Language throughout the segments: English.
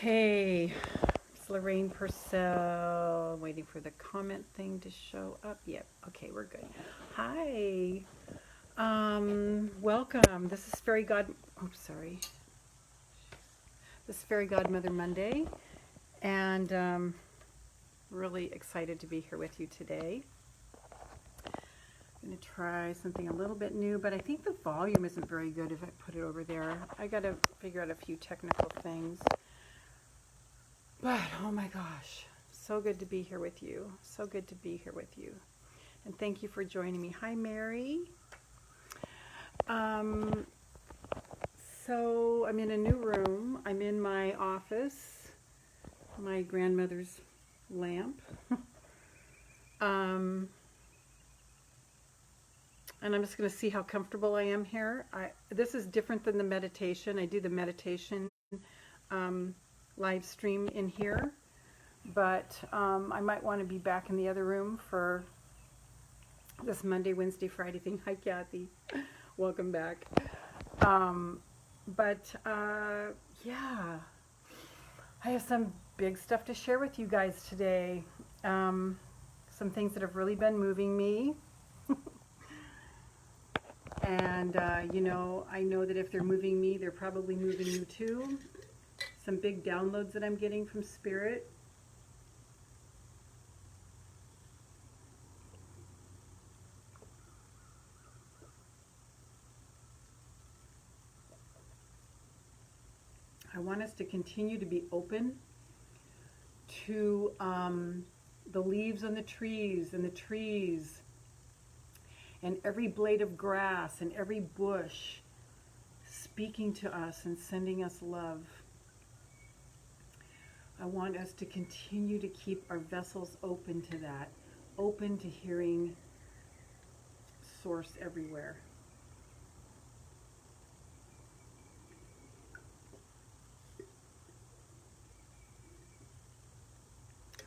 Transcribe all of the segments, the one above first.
Okay, it's Lorraine Pursell. Waiting for the comment thing to show up. Yep. Okay, we're good. Hi. Welcome. This is Fairy God. Oh, sorry. This is Fairy Godmother Monday, and really excited to be here with you today. I'm going to try something a little bit new, but I think the volume isn't very good if I put it over there. I got to figure out a few technical things. But, oh my gosh, so good to be here with you. So good to be here with you. And thank you for joining me. Hi, Mary. So I'm in a new room. I'm in my office, my grandmother's lamp. And I'm just going to see how comfortable I am here. This is different than the meditation. I do the meditation live stream in here, but I might want to be back in the other room for this Monday, Wednesday, Friday thing. Hi, Kathy. Welcome back. Yeah, I have some big stuff to share with you guys today. Some things that have really been moving me. And, you know, I know that if they're moving me, they're probably moving you too. Some big downloads that I'm getting from Spirit. I want us to continue to be open to the leaves on the trees and the trees and every blade of grass and every bush speaking to us and sending us love. I want us to continue to keep our vessels open to that, open to hearing Source everywhere.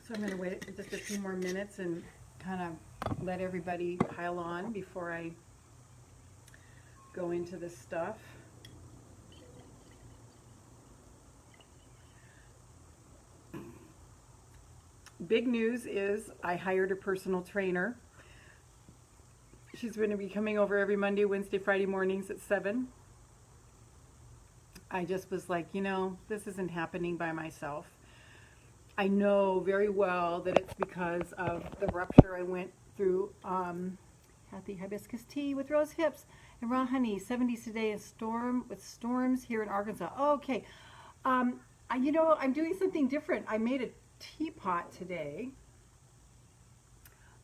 So I'm going to wait just a few more minutes and kind of let everybody pile on before I go into this stuff. Big news is I hired a personal trainer. She's going to be coming over every Monday, Wednesday, Friday mornings at 7. I just was like, you know, this isn't happening by myself. I know very well that it's because of the rupture I went through. Happy hibiscus tea with rose hips and raw honey. 70s today is storms here in Arkansas. Oh, okay. You know, I'm doing something different. I made a teapot today,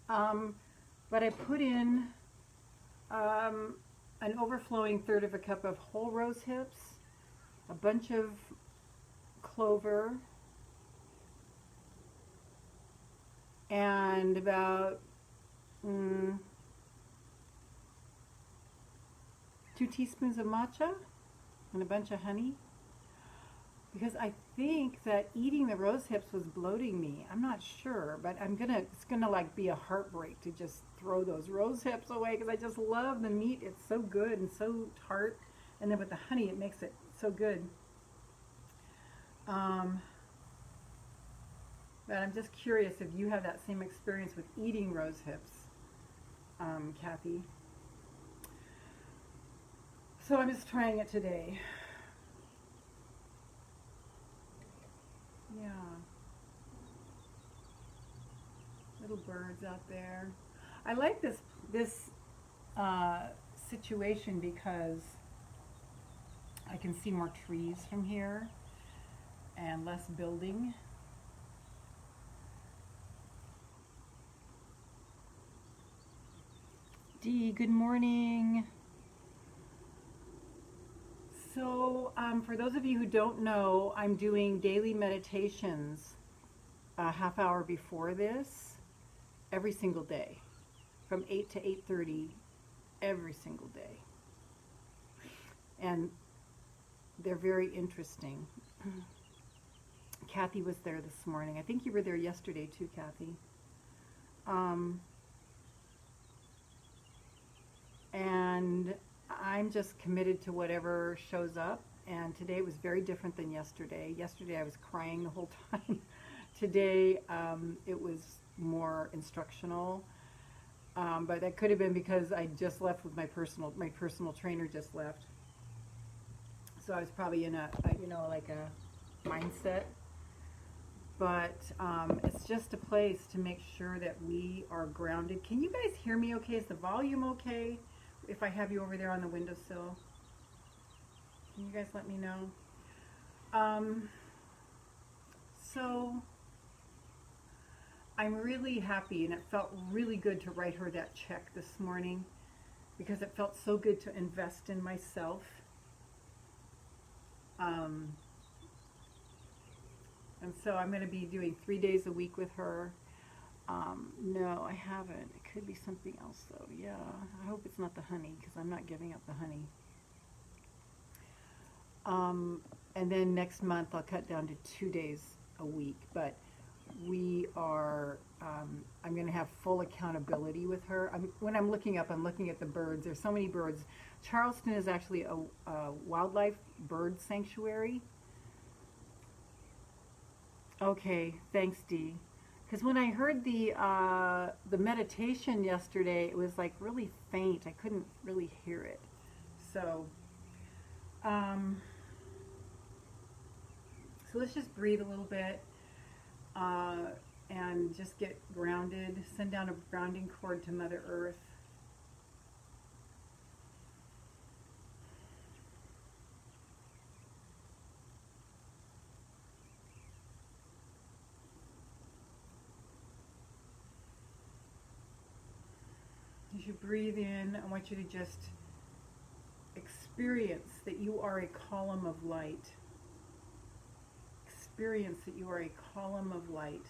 but I put in an overflowing third of a cup of whole rose hips, a bunch of clover, and about 2 teaspoons of matcha and a bunch of honey. Because I think that eating the rose hips was bloating me. I'm not sure, but it's gonna like be a heartbreak to just throw those rose hips away because I just love the meat. It's so good and so tart, and then with the honey, it makes it so good. But I'm just curious if you have that same experience with eating rose hips, Kathy. So I'm just trying it today. Yeah. Little birds out there. I like this situation because I can see more trees from here and less building. Dee, good morning. So, for those of you who don't know, I'm doing daily meditations a half hour before this, every single day, from 8 to 8:30, every single day. And they're very interesting. Kathy was there this morning. I think you were there yesterday too, Kathy. And I'm just committed to whatever shows up. And today was very different than yesterday. Yesterday I was crying the whole time. Today it was more instructional. But that could have been because I just left with my personal trainer just left. So I was probably in a like a mindset. But it's just a place to make sure that we are grounded. Can you guys hear me okay? Is the volume okay if I have you over there on the windowsill? Can you guys let me know? So I'm really happy, and it felt really good to write her that check this morning because it felt so good to invest in myself. And so I'm going to be doing 3 days a week with her. No, I haven't. It could be something else, though. Yeah, I hope it's not the honey because I'm not giving up the honey. And then next month I'll cut down to 2 days a week. But we are, I'm going to have full accountability with her. When I'm looking up, I'm looking at the birds. There's so many birds. Charleston is actually a wildlife bird sanctuary. Okay, thanks, Dee. Because when I heard the meditation yesterday, it was like really faint. I couldn't really hear it. So, so let's just breathe a little bit and just get grounded. Send down a grounding cord to Mother Earth. As you breathe in, I want you to just experience that you are a column of light. Experience that you are a column of light.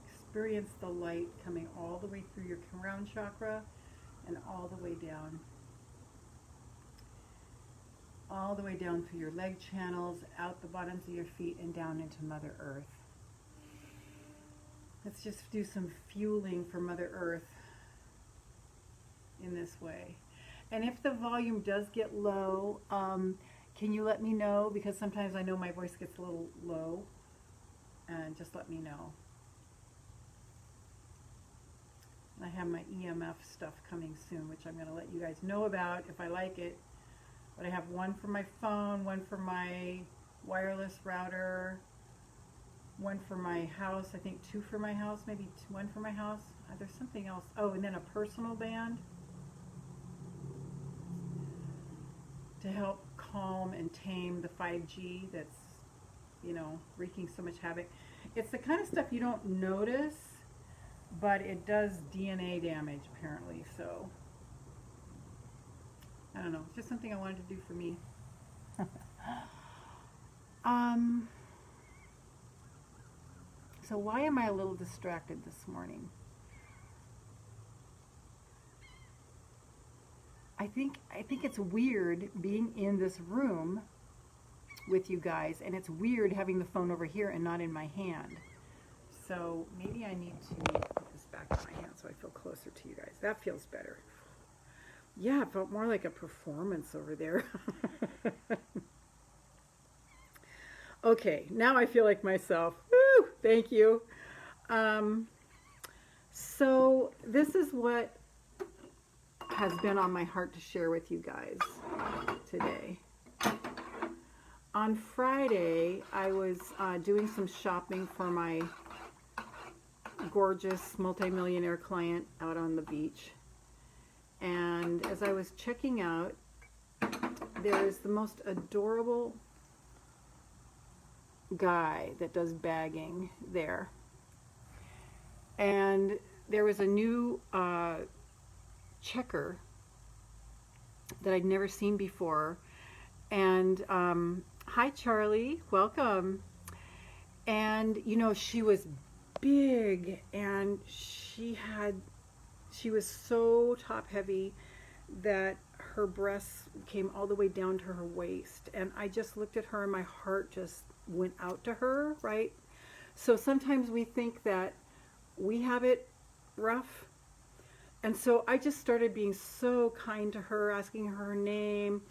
Experience the light coming all the way through your crown chakra and all the way down. All the way down through your leg channels, out the bottoms of your feet, and down into Mother Earth. Let's just do some fueling for Mother Earth in this way. And if the volume does get low, can you let me know? Because sometimes I know my voice gets a little low, and just let me know. And I have my EMF stuff coming soon, which I'm going to let you guys know about if I like it. But I have one for my phone, one for my wireless router, one for my house, I think 2 for my house, maybe one for my house. There's something else. Oh, and then a personal band to help calm and tame the 5G that's, you know, wreaking so much havoc. It's the kind of stuff you don't notice, but it does DNA damage apparently, so I don't know, it's just something I wanted to do for me. So why am I a little distracted this morning? I think it's weird being in this room with you guys, and it's weird having the phone over here and not in my hand. So maybe I need to put this back in my hand so I feel closer to you guys. That feels better. Yeah, it felt more like a performance over there. Okay, now I feel like myself. Woo, thank you. So this is what has been on my heart to share with you guys today. On Friday, I was doing some shopping for my gorgeous multimillionaire client out on the beach. And as I was checking out, there is the most adorable guy that does bagging there. And there was a new checker that I'd never seen before. And hi Charlie, welcome. And you know, she was big, and she was so top heavy that her breasts came all the way down to her waist. And I just looked at her and my heart just went out to her, right? So sometimes we think that we have it rough. And so I just started being so kind to her, asking her name,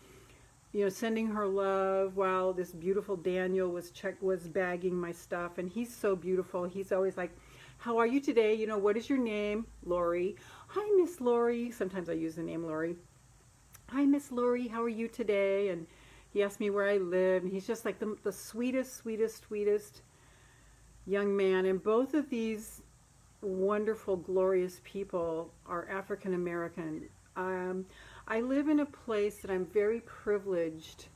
sending her love while this beautiful Daniel was bagging my stuff. And he's so beautiful. He's always like, how are you today? What is your name? Lori. Hi, Miss Lori. Sometimes I use the name Lori. Hi, Miss Lori. How are you today? And he asked me where I live. And he's just like the sweetest, sweetest, sweetest young man. And both of these wonderful, glorious people are African American. I live in a place that I'm very privileged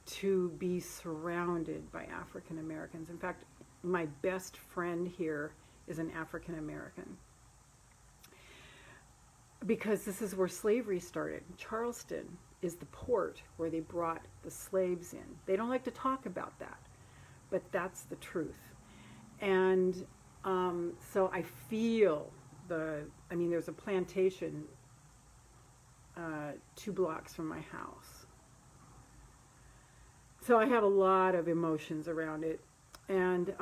to be surrounded by African Americans. In fact, my best friend here is an African American, because this is where slavery started. Charleston is the port where they brought the slaves in. They don't like to talk about that, but that's the truth. And so I feel there's a plantation 2 blocks from my house. So I have a lot of emotions around it. And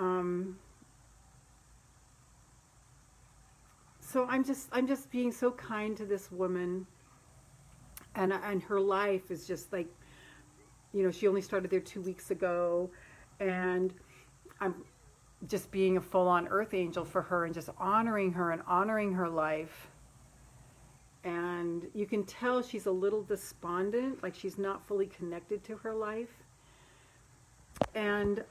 so I'm just being so kind to this woman, and her life is just like, she only started there 2 weeks ago, and I'm just being a full-on earth angel for her and just honoring her and honoring her life. And you can tell she's a little despondent, like she's not fully connected to her life. And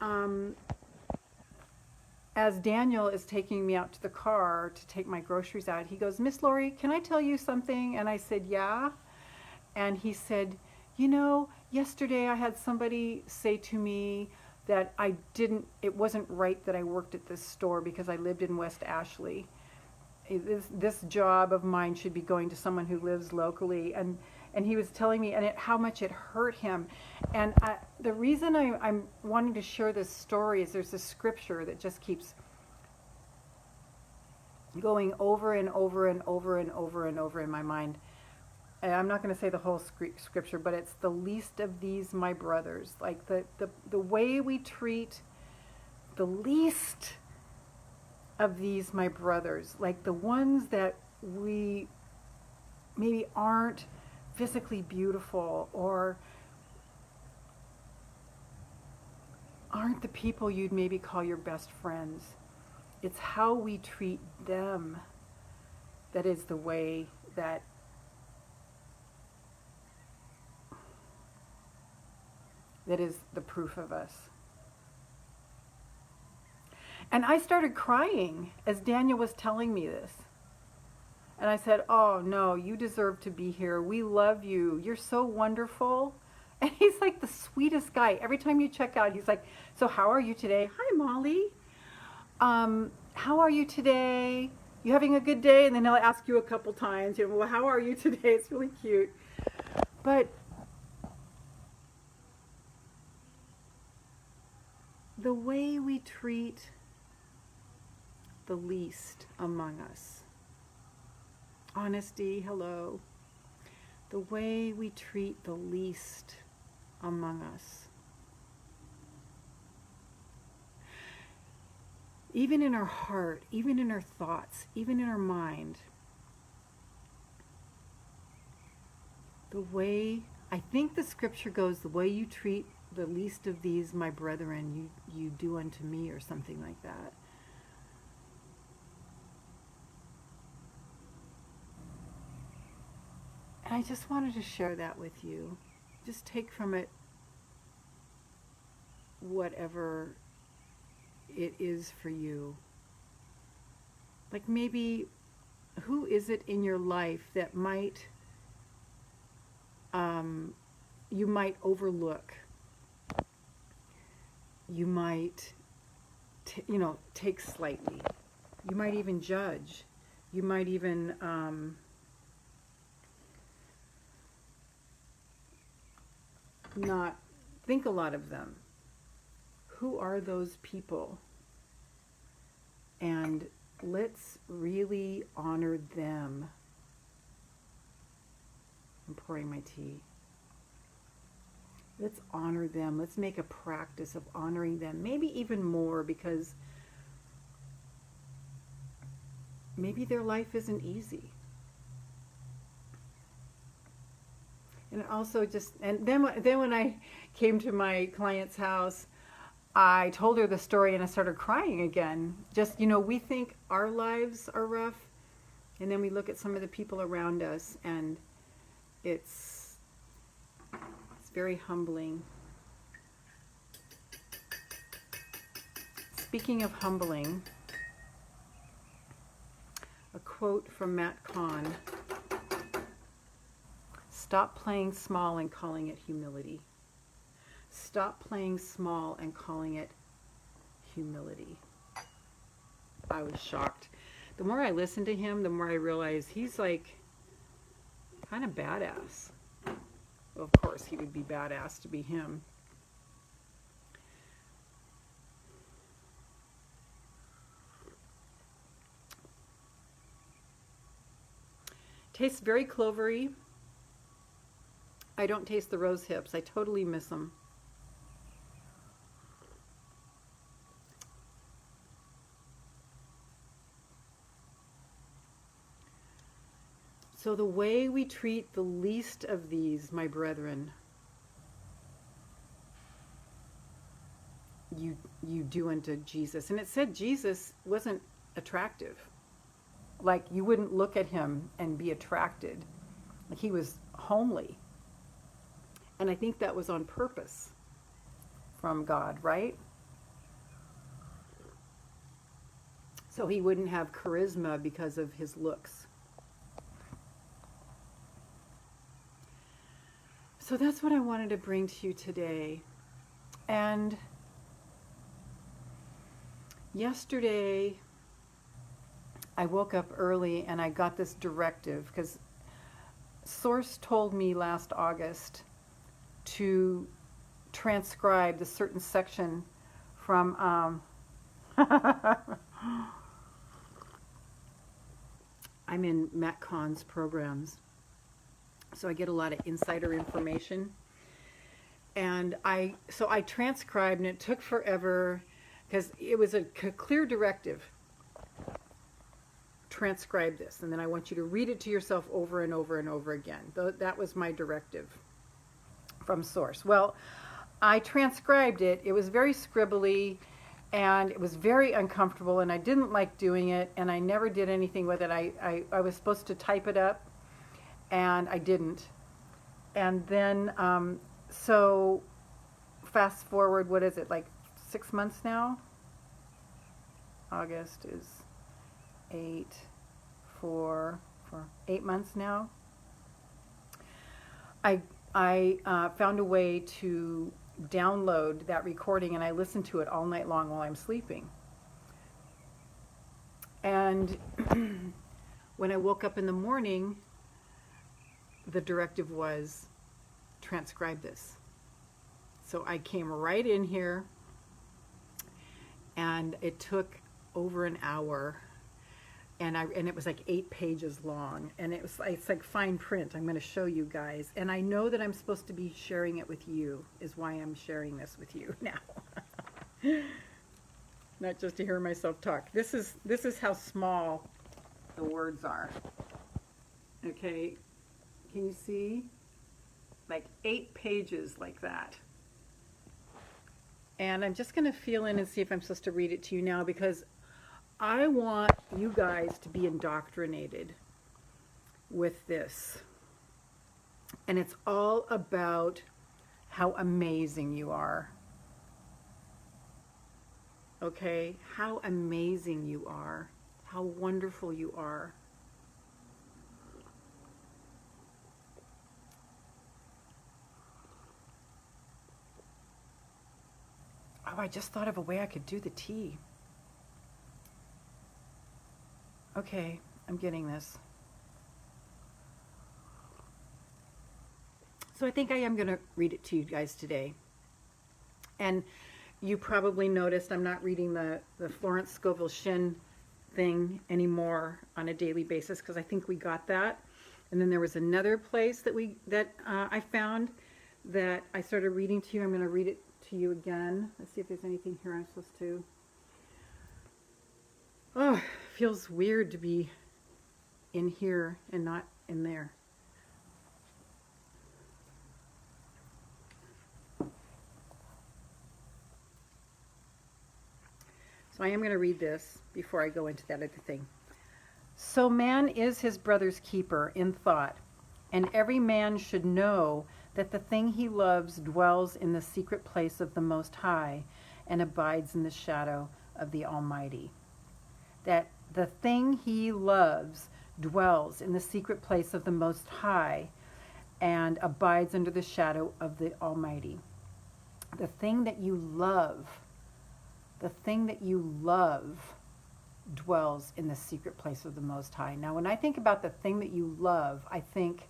as Daniel is taking me out to the car to take my groceries out, he goes, Miss Lori, can I tell you something? And I said, yeah. And he said, yesterday I had somebody say to me that it wasn't right that I worked at this store because I lived in West Ashley. This job of mine should be going to someone who lives locally. And he was telling me how much it hurt him. And the reason I'm wanting to share this story is there's this scripture that just keeps going over and over and over and over and over in my mind. And I'm not going to say the whole scripture, but it's the least of these my brothers. Like the way we treat the least of these my brothers, like the ones that we maybe aren't physically beautiful or aren't the people you'd maybe call your best friends. It's how we treat them that is the way that is the proof of us. And I started crying as Daniel was telling me this. And I said, oh no, you deserve to be here. We love you. You're so wonderful. And he's like the sweetest guy. Every time you check out, he's like, so how are you today? Hi, Molly. How are you today? You having a good day? And then he'll ask you a couple times, well, how are you today? It's really cute. But the way we treat the least among us, honesty, hello, the way we treat the least among us, even in our heart, even in our thoughts, even in our mind, the way, I think the scripture goes, the way you treat the least of these my brethren, you do unto me, or something like that. And I just wanted to share that with you. Just take from it whatever it is for you. Like maybe, who is it in your life that might, you might overlook? You might, take slightly. You might even judge. You might even not think a lot of them. Who are those people? And let's really honor them. I'm pouring my tea. Let's honor them. Let's make a practice of honoring them. Maybe even more, because maybe their life isn't easy. And also then when I came to my client's house, I told her the story and I started crying again. Just, we think our lives are rough, and then we look at some of the people around us, and it's very humbling. Speaking of humbling, a quote from Matt Kahn: "Stop playing small and calling it humility." Stop playing small and calling it humility. I was shocked. The more I listened to him, the more I realized he's like kind of badass. Well, of course, he would be badass to be him. Tastes very clovery. I don't taste the rose hips. I totally miss them. So the way we treat the least of these, my brethren, you do unto Jesus. And it said Jesus wasn't attractive. Like, you wouldn't look at him and be attracted. Like, he was homely. And I think that was on purpose from God, right? So he wouldn't have charisma because of his looks. So that's what I wanted to bring to you today. And yesterday, I woke up early and I got this directive, because Source told me last August to transcribe the certain section from I'm in Matt Kahn's programs, so I get a lot of insider information. And I transcribed, and it took forever because it was a clear directive. Transcribe this, and then I want you to read it to yourself over and over and over again. That was my directive from Source. Well, I transcribed it. It was very scribbly, and it was very uncomfortable, and I didn't like doing it, and I never did anything with it. I was supposed to type it up, and I didn't. And then, so fast forward, what is it, like 6 months now? August is 8 months now. I found a way to download that recording, and I listened to it all night long while I'm sleeping. And when I woke up in the morning, the directive was transcribe this. So I came right in here, and it took over an hour, and it was like 8 pages long, and it's like fine print. I'm going to show you guys, and I know that I'm supposed to be sharing it with you, is why I'm sharing this with you now. Not just to hear myself talk. This is how small the words are. Okay, can you see? Like 8 pages like that. And I'm just going to feel in and see if I'm supposed to read it to you now, because I want you guys to be indoctrinated with this. And it's all about how amazing you are. Okay? How amazing you are. How wonderful you are. Oh, I just thought of a way I could do the tea. Okay, I'm getting this. So I think I am going to read it to you guys today. And you probably noticed I'm not reading the Florence Scovel Shin thing anymore on a daily basis, because I think we got that. And then there was another place that I found that I started reading to you. I'm going to read it to you again. Let's see if there's anything here I'm supposed to. Oh, it feels weird to be in here and not in there. So I am going to read this before I go into that other thing. So man is his brother's keeper in thought, and every man should know that the thing he loves dwells in the secret place of the Most High and abides in the shadow of the Almighty. That the thing he loves dwells in the secret place of the Most High and abides under the shadow of the Almighty. The thing that you love, dwells in the secret place of the Most High. Now, when I think about the thing that you love, I think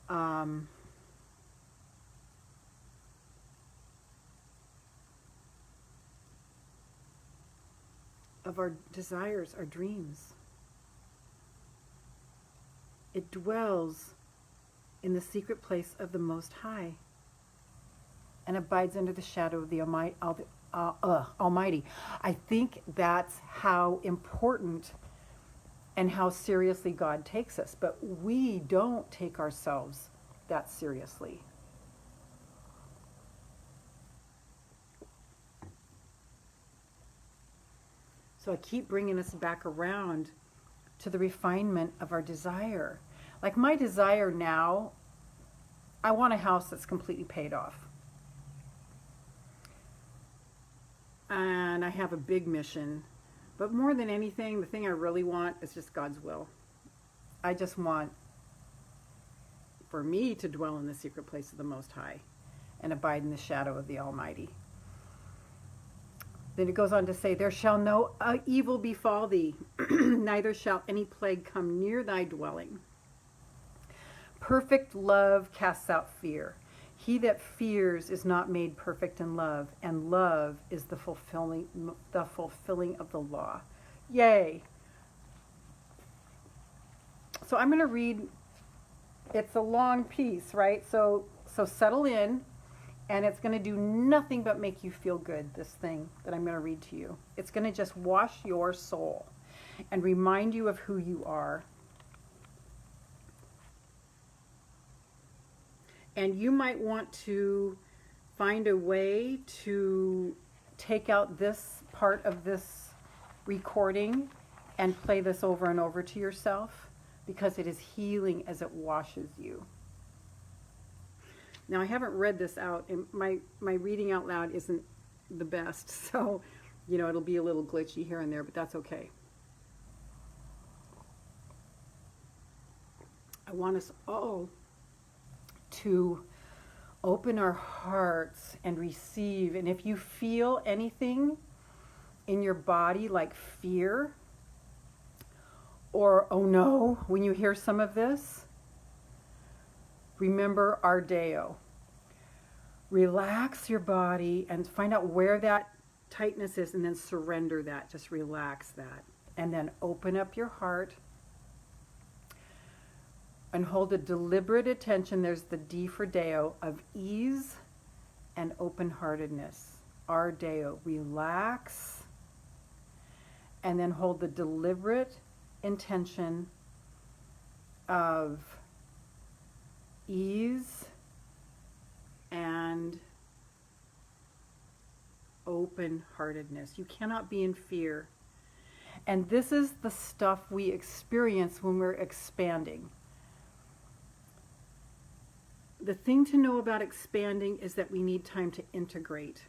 of our desires, our dreams. It dwells in the secret place of the Most High and abides under the shadow of the Almighty. I think that's how important and how seriously God takes us. But we don't take ourselves that seriously. So I keep bringing us back around to the refinement of our desire. Like my desire now, I want a house that's completely paid off. And I have a big mission. But more than anything, the thing I really want is just God's will. I just want for me to dwell in the secret place of the Most High and abide in the shadow of the Almighty. Then it goes on to say, there shall no evil befall thee, neither shall any plague come near thy dwelling. Perfect love casts out fear. He that fears is not made perfect in love, and love is the fulfilling of the law. Yay. So I'm going to read, it's a long piece, right? So settle in, and it's going to do nothing but make you feel good, this thing that I'm going to read to you. It's going to just wash your soul and remind you of who you are. And you might want to find a way to take out this part of this recording and play this over and over to yourself, because it is healing as it washes you. Now, I haven't read this out, and my reading out loud isn't the best, so, it'll be a little glitchy here and there, but that's okay. I want us all to open our hearts and receive. And if you feel anything in your body like fear or oh no when you hear some of this, remember our Deo. Relax your body and find out where that tightness is, and then surrender that. Just relax that, and then open up your heart and hold a deliberate attention. There's the D for Deo, of ease and open-heartedness. Our Deo. Relax, and then hold the deliberate intention of ease and open-heartedness. You cannot be in fear. And this is the stuff we experience when we're expanding. The thing to know about expanding is that we need time to integrate.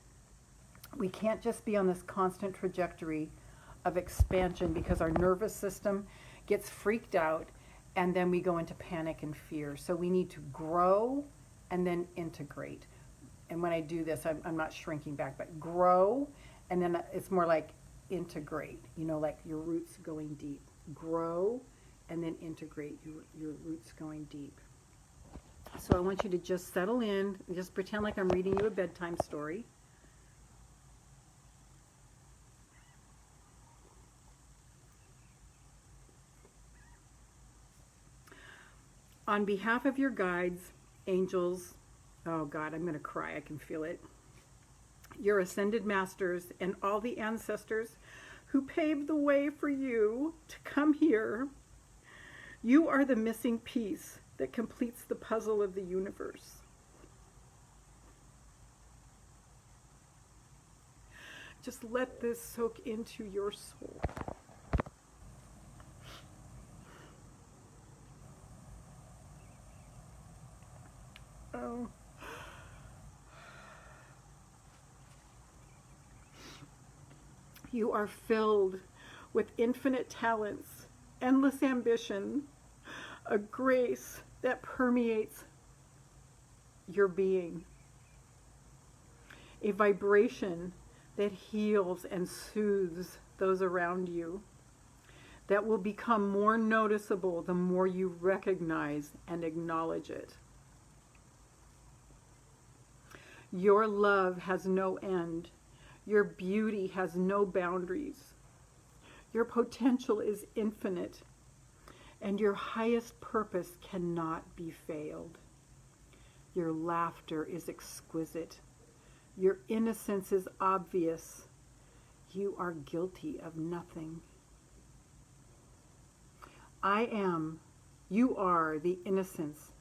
We can't just be on this constant trajectory of expansion, because our nervous system gets freaked out and then we go into panic and fear. So we need to grow and then integrate. And when I do this, I'm not shrinking back, but grow, and then it's more like integrate, like your roots going deep. Grow and then integrate, your roots going deep. So I want you to just settle in and just pretend like I'm reading you a bedtime story. On behalf of your guides, angels, Oh God, I'm going to cry. I can feel it. Your ascended masters and all the ancestors who paved the way for you to come here. You are the missing piece that completes the puzzle of the universe. Just let this soak into your soul. Oh. You are filled with infinite talents, endless ambition, a grace that permeates your being, a vibration that heals and soothes those around you, that will become more noticeable the more you recognize and acknowledge it. Your love has no end. Your beauty has no boundaries. Your potential is infinite, and your highest purpose cannot be failed. Your laughter is exquisite. Your innocence is obvious. You are guilty of nothing. You are the innocence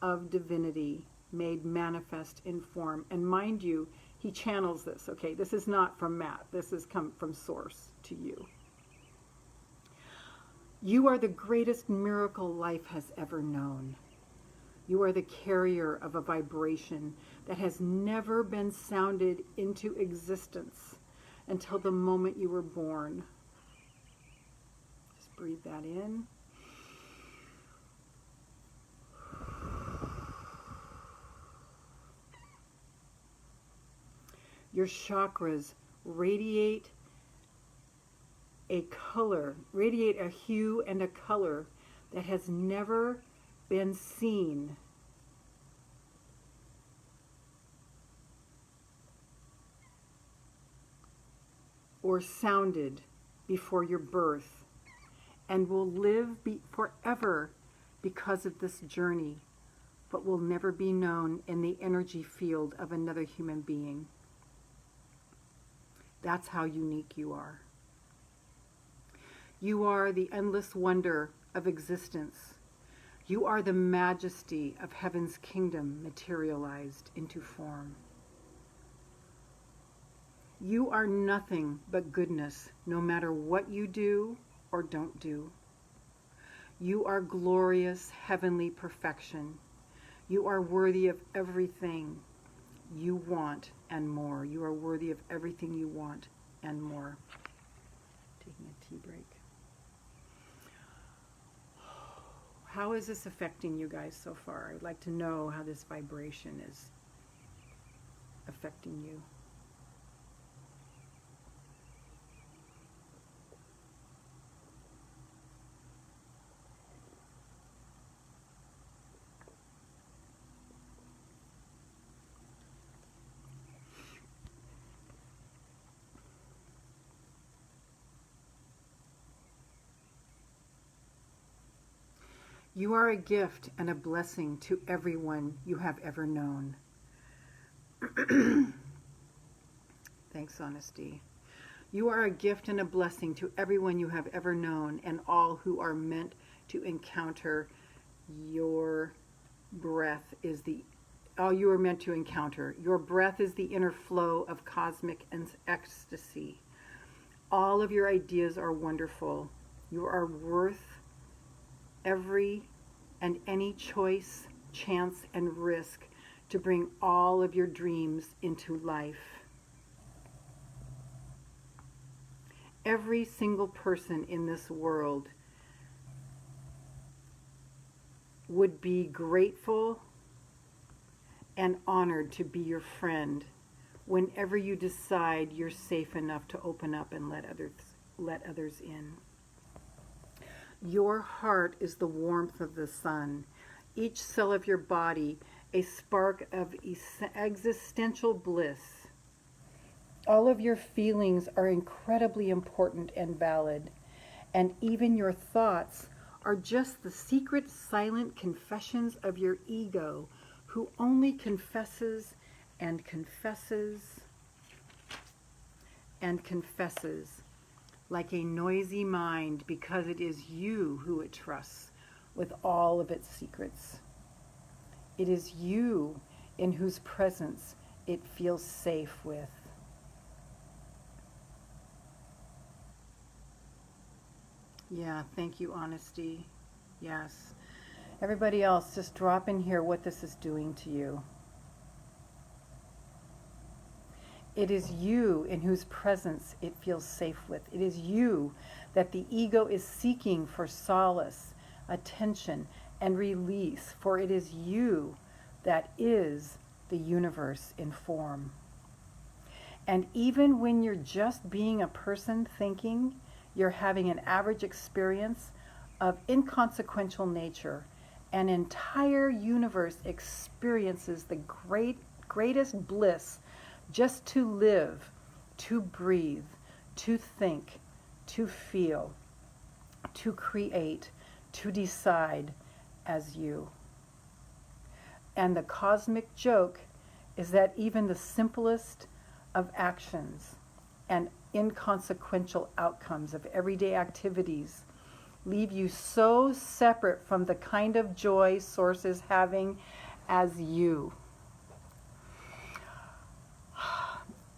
of divinity made manifest in form. And mind you, he channels this, okay? This is not from Matt. This has come from source to you. You are the greatest miracle life has ever known. You are the carrier of a vibration that has never been sounded into existence until the moment you were born. Just breathe that in. Your chakras radiate a hue and a color that has never been seen. Or sounded before your birth, and will live forever because of this journey, but will never be known in the energy field of another human being. That's how unique you are. You are the endless wonder of existence. You are the majesty of heaven's kingdom materialized into form. You are nothing but goodness, no matter what you do or don't do. You are glorious heavenly perfection. You are worthy of everything you want and more. You are worthy of everything you want and more. Taking a tea break. How is this affecting you guys so far? I'd like to know how this vibration is affecting you. You are a gift and a blessing to everyone you have ever known. Thanks, Honesty. You are a gift and a blessing to everyone you have ever known and all who are meant to encounter your breath is all you are meant to encounter. Your breath is the inner flow of cosmic ecstasy. All of your ideas are wonderful. You are worth every and any choice, chance, and risk to bring all of your dreams into life. Every single person in this world would be grateful and honored to be your friend whenever you decide you're safe enough to open up and let others in. Your heart is the warmth of the sun. Each cell of your body, a spark of existential bliss. All of your feelings are incredibly important and valid, and even your thoughts are just the secret, silent confessions of your ego, who only confesses and confesses and confesses like a noisy mind, because it is you who it trusts with all of its secrets. It is you in whose presence it feels safe with. Yeah, thank you, honesty. Yes. Everybody else, just drop in here what this is doing to you. It is you in whose presence it feels safe with. It is you that the ego is seeking for solace, attention, and release, for it is you that is the universe in form. And even when you're just being a person thinking, you're having an average experience of inconsequential nature, an entire universe experiences the greatest bliss just to live, to breathe, to think, to feel, to create, to decide as you. And the cosmic joke is that even the simplest of actions and inconsequential outcomes of everyday activities leave you so separate from the kind of joy Source is having as you.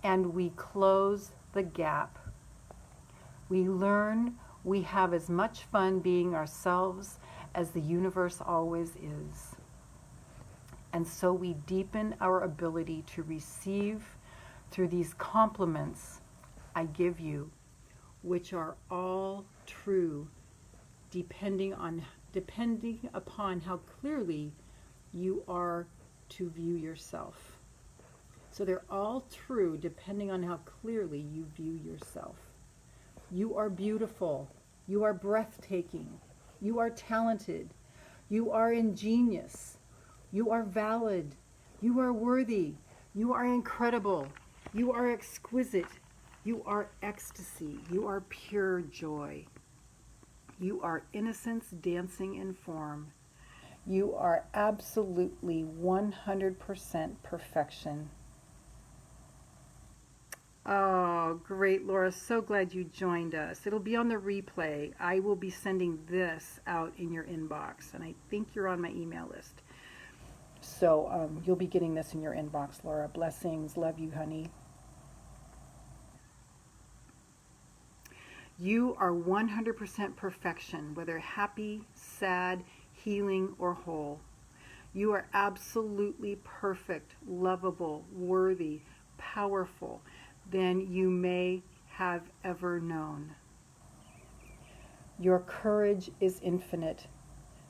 And we close the gap. We learn we have as much fun being ourselves as the universe always is. And so we deepen our ability to receive through these compliments I give you, which are all true, depending upon how clearly you are to view yourself. So they're all true depending on how clearly you view yourself. You are beautiful. You are breathtaking. You are talented. You are ingenious. You are valid. You are worthy. You are incredible. You are exquisite. You are ecstasy. You are pure joy. You are innocence dancing in form. You are absolutely 100% perfection. Oh, great, Laura. So glad you joined us. It'll be on the replay. I will be sending this out in your inbox, and I think you're on my email list. So you'll be getting this in your inbox, Laura. Blessings. Love you, honey. You are 100% perfection, whether happy, sad, healing, or whole. You are absolutely perfect, lovable, worthy, powerful than you may have ever known. Your courage is infinite.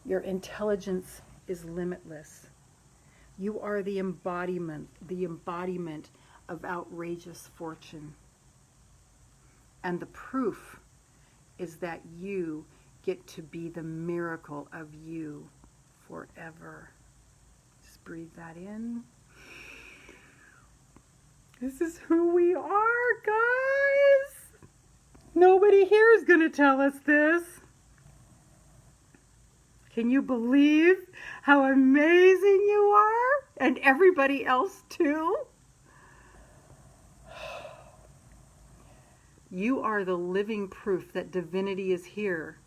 Your intelligence is limitless. You are the embodiment of outrageous fortune. And the proof is that you get to be the miracle of you forever. Just breathe that in. This is who we are, guys. Nobody here is going to tell us this. Can you believe how amazing you are? And everybody else too? You are the living proof that divinity is here.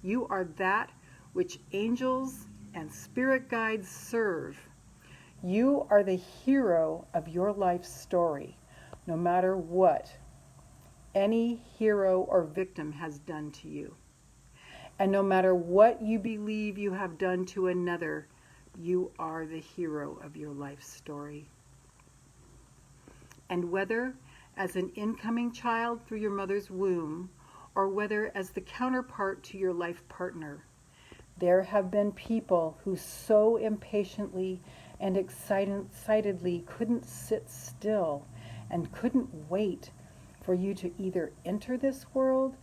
You are that which angels and spirit guides serve. You are the hero of your life story, no matter what any hero or victim has done to you. And no matter what you believe you have done to another, you are the hero of your life story. And whether as an incoming child through your mother's womb, or whether as the counterpart to your life partner, there have been people who so impatiently and excitedly couldn't sit still and couldn't wait for you to either enter this world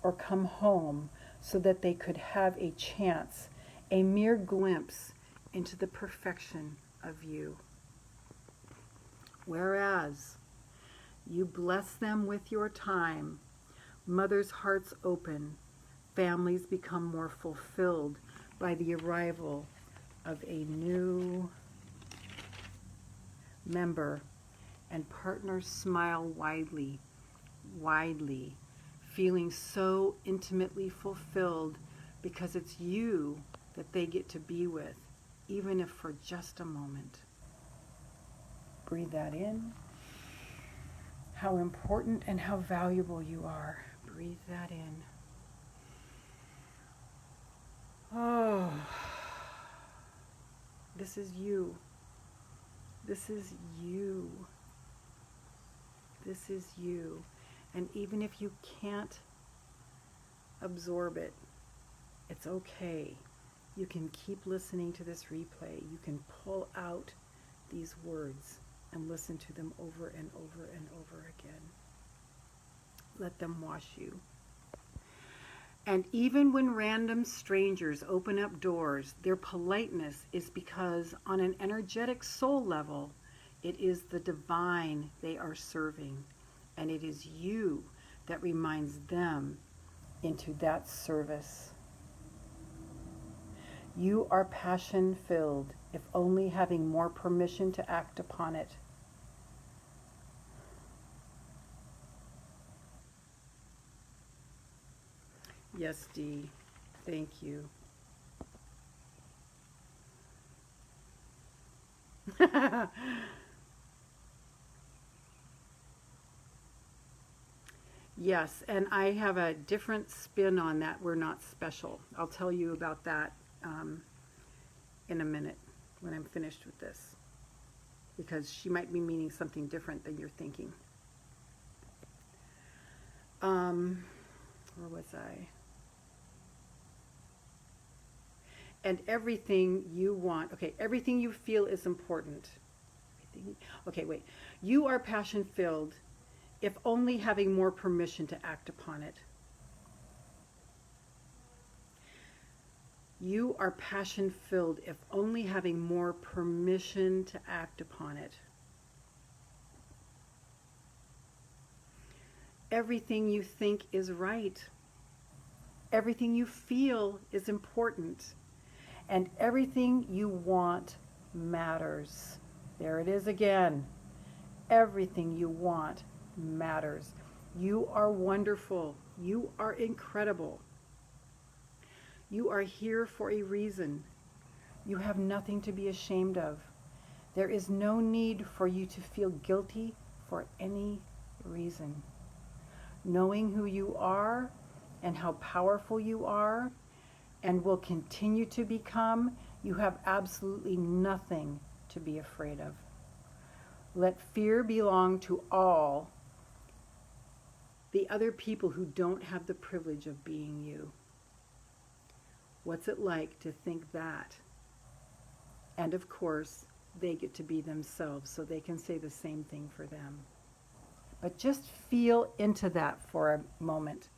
or come home so that they could have a chance, a mere glimpse into the perfection of you. Whereas you bless them with your time, mothers' hearts open, families become more fulfilled by the arrival of a new member, and partners smile widely, widely, feeling so intimately fulfilled because it's you that they get to be with, even if for just a moment. Breathe that in. How important and how valuable you are. Breathe that in. Oh, this is you. This is you. This is you. And even if you can't absorb it, it's okay. You can keep listening to this replay. You can pull out these words and listen to them over and over and over again. Let them wash you. And even when random strangers open up doors, their politeness is because on an energetic soul level, it is the divine they are serving. And it is you that reminds them into that service. You are passion-filled, if only having more permission to act upon it. Yes, Dee. Thank you. Yes, and I have a different spin on that. We're not special. I'll tell you about that in a minute when I'm finished with this, because she might be meaning something different than you're thinking. Where was I? And everything you want, okay, everything you feel is important. Okay, wait. You are passion-filled, if only having more permission to act upon it. You are passion-filled, if only having more permission to act upon it. Everything you think is right. Everything you feel is important. And everything you want matters. There it is again. Everything you want matters. You are wonderful. You are incredible. You are here for a reason. You have nothing to be ashamed of. There is no need for you to feel guilty for any reason. Knowing who you are and how powerful you are and will continue to become, you have absolutely nothing to be afraid of. Let fear belong to all the other people who don't have the privilege of being you. What's it like to think that? And of course, they get to be themselves, so they can say the same thing for them. But just feel into that for a moment.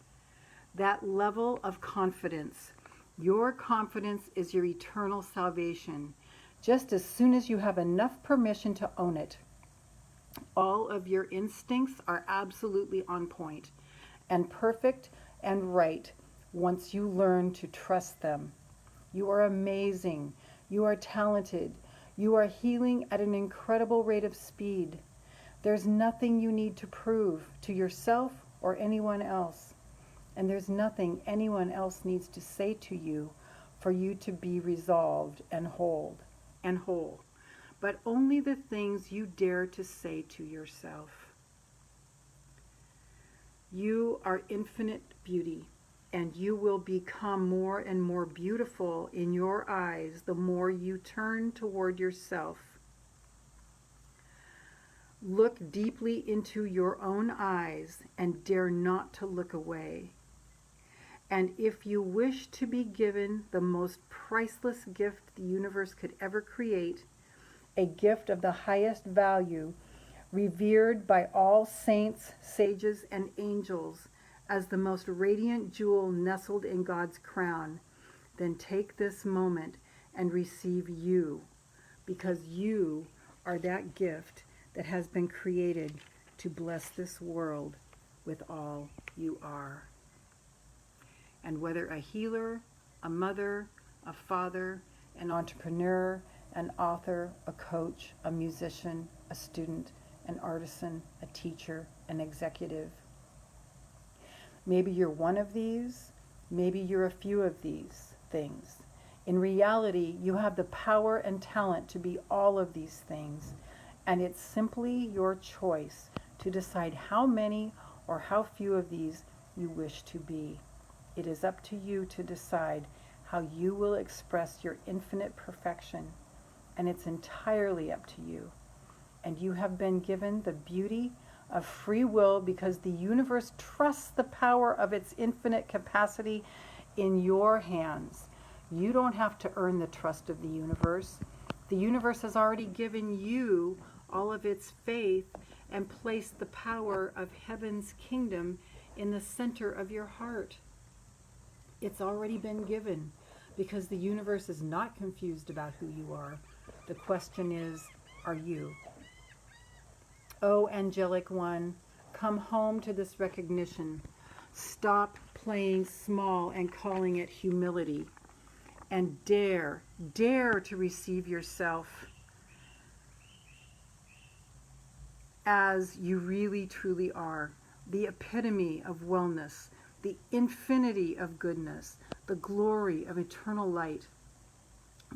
That level of confidence. Your confidence is your eternal salvation. Just as soon as you have enough permission to own it, all of your instincts are absolutely on point and perfect and right once you learn to trust them. You are amazing. You are talented. You are healing at an incredible rate of speed. There's nothing you need to prove to yourself or anyone else. And there's nothing anyone else needs to say to you for you to be resolved and whole. But only the things you dare to say to yourself. You are infinite beauty, and you will become more and more beautiful in your eyes the more you turn toward yourself. Look deeply into your own eyes and dare not to look away. And if you wish to be given the most priceless gift the universe could ever create, a gift of the highest value, revered by all saints, sages, and angels as the most radiant jewel nestled in God's crown, then take this moment and receive you, because you are that gift that has been created to bless this world with all you are. And whether a healer, a mother, a father, an entrepreneur, an author, a coach, a musician, a student, an artisan, a teacher, an executive. Maybe you're one of these, maybe you're a few of these things. In reality, you have the power and talent to be all of these things, and it's simply your choice to decide how many or how few of these you wish to be. It is up to you to decide how you will express your infinite perfection, and it's entirely up to you. And you have been given the beauty of free will because the universe trusts the power of its infinite capacity in your hands. You don't have to earn the trust of the universe. The universe has already given you all of its faith and placed the power of heaven's kingdom in the center of your heart. It's already been given because the universe is not confused about who you are. The question is, are you? Oh, angelic one, come home to this recognition. Stop playing small and calling it humility. And dare to receive yourself as you really truly are. The epitome of wellness, the infinity of goodness, the glory of eternal light,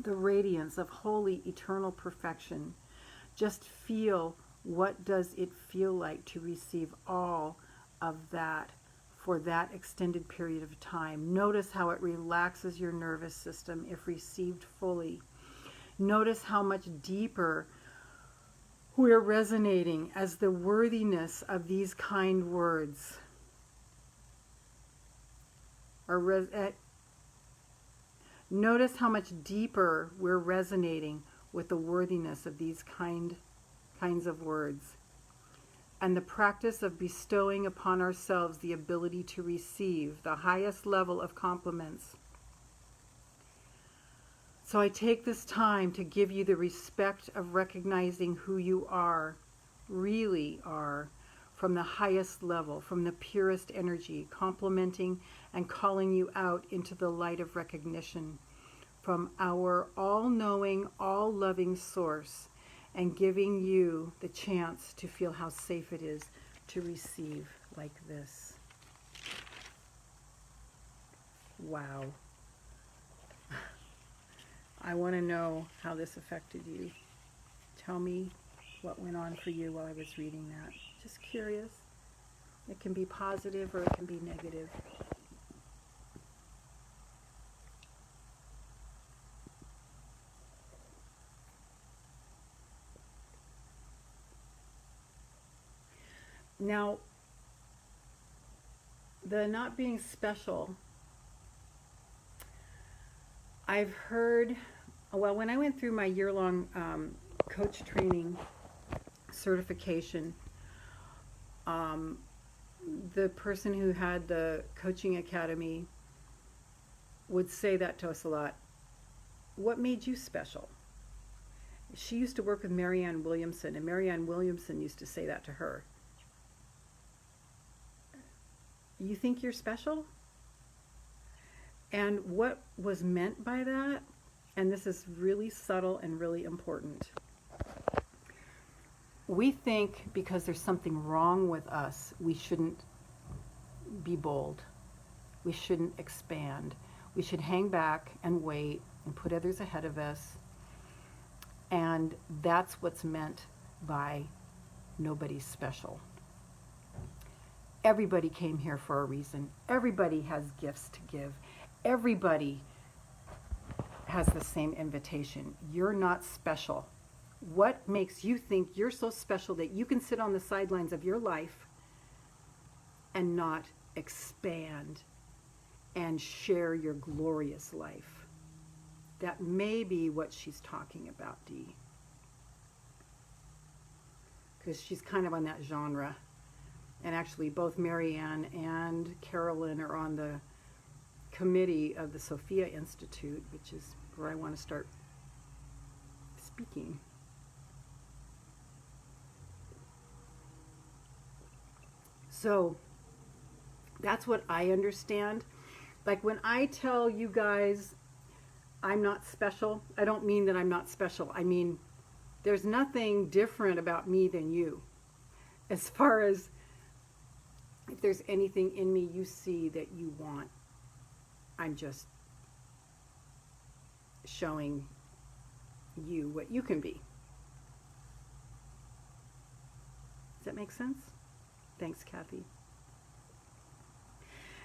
the radiance of holy eternal perfection. Just feel, what does it feel like to receive all of that for that extended period of time? Notice how it relaxes your nervous system if received fully. Notice how much deeper we're resonating as the worthiness of these kind words are notice how much deeper we're resonating with the worthiness of these kinds of words, and the practice of bestowing upon ourselves the ability to receive the highest level of compliments. So I take this time to give you the respect of recognizing who you are, really are, from the highest level, from the purest energy, complimenting and calling you out into the light of recognition from our all-knowing, all-loving source, and giving you the chance to feel how safe it is to receive like this. Wow. I want to know how this affected you. Tell me what went on for you while I was reading that. Just curious. It can be positive or it can be negative. Now, the not being special, I've heard, well, when I went through my year-long coach training certification, the person who had the coaching academy would say that to us a lot. What made you special? She used to work with Marianne Williamson, and Marianne Williamson used to say that to her. You think you're special? And what was meant by that, and this is really subtle and really important, we think because there's something wrong with us, we shouldn't be bold. We shouldn't expand. We should hang back and wait and put others ahead of us. And that's what's meant by nobody's special. Everybody came here for a reason. Everybody has gifts to give. Everybody has the same invitation. You're not special. What makes you think you're so special that you can sit on the sidelines of your life and not expand and share your glorious life? That may be what she's talking about, Dee. Because she's kind of on that genre. And actually, both Marianne and Carolyn are on the committee of the Sophia Institute, which is where I want to start speaking. So that's what I understand. Like when I tell you guys I'm not special. I don't mean that I'm not special. I mean, there's nothing different about me than you. As far as if there's anything in me you see that you want, I'm just showing you what you can be. Does that make sense? Thanks, Kathy.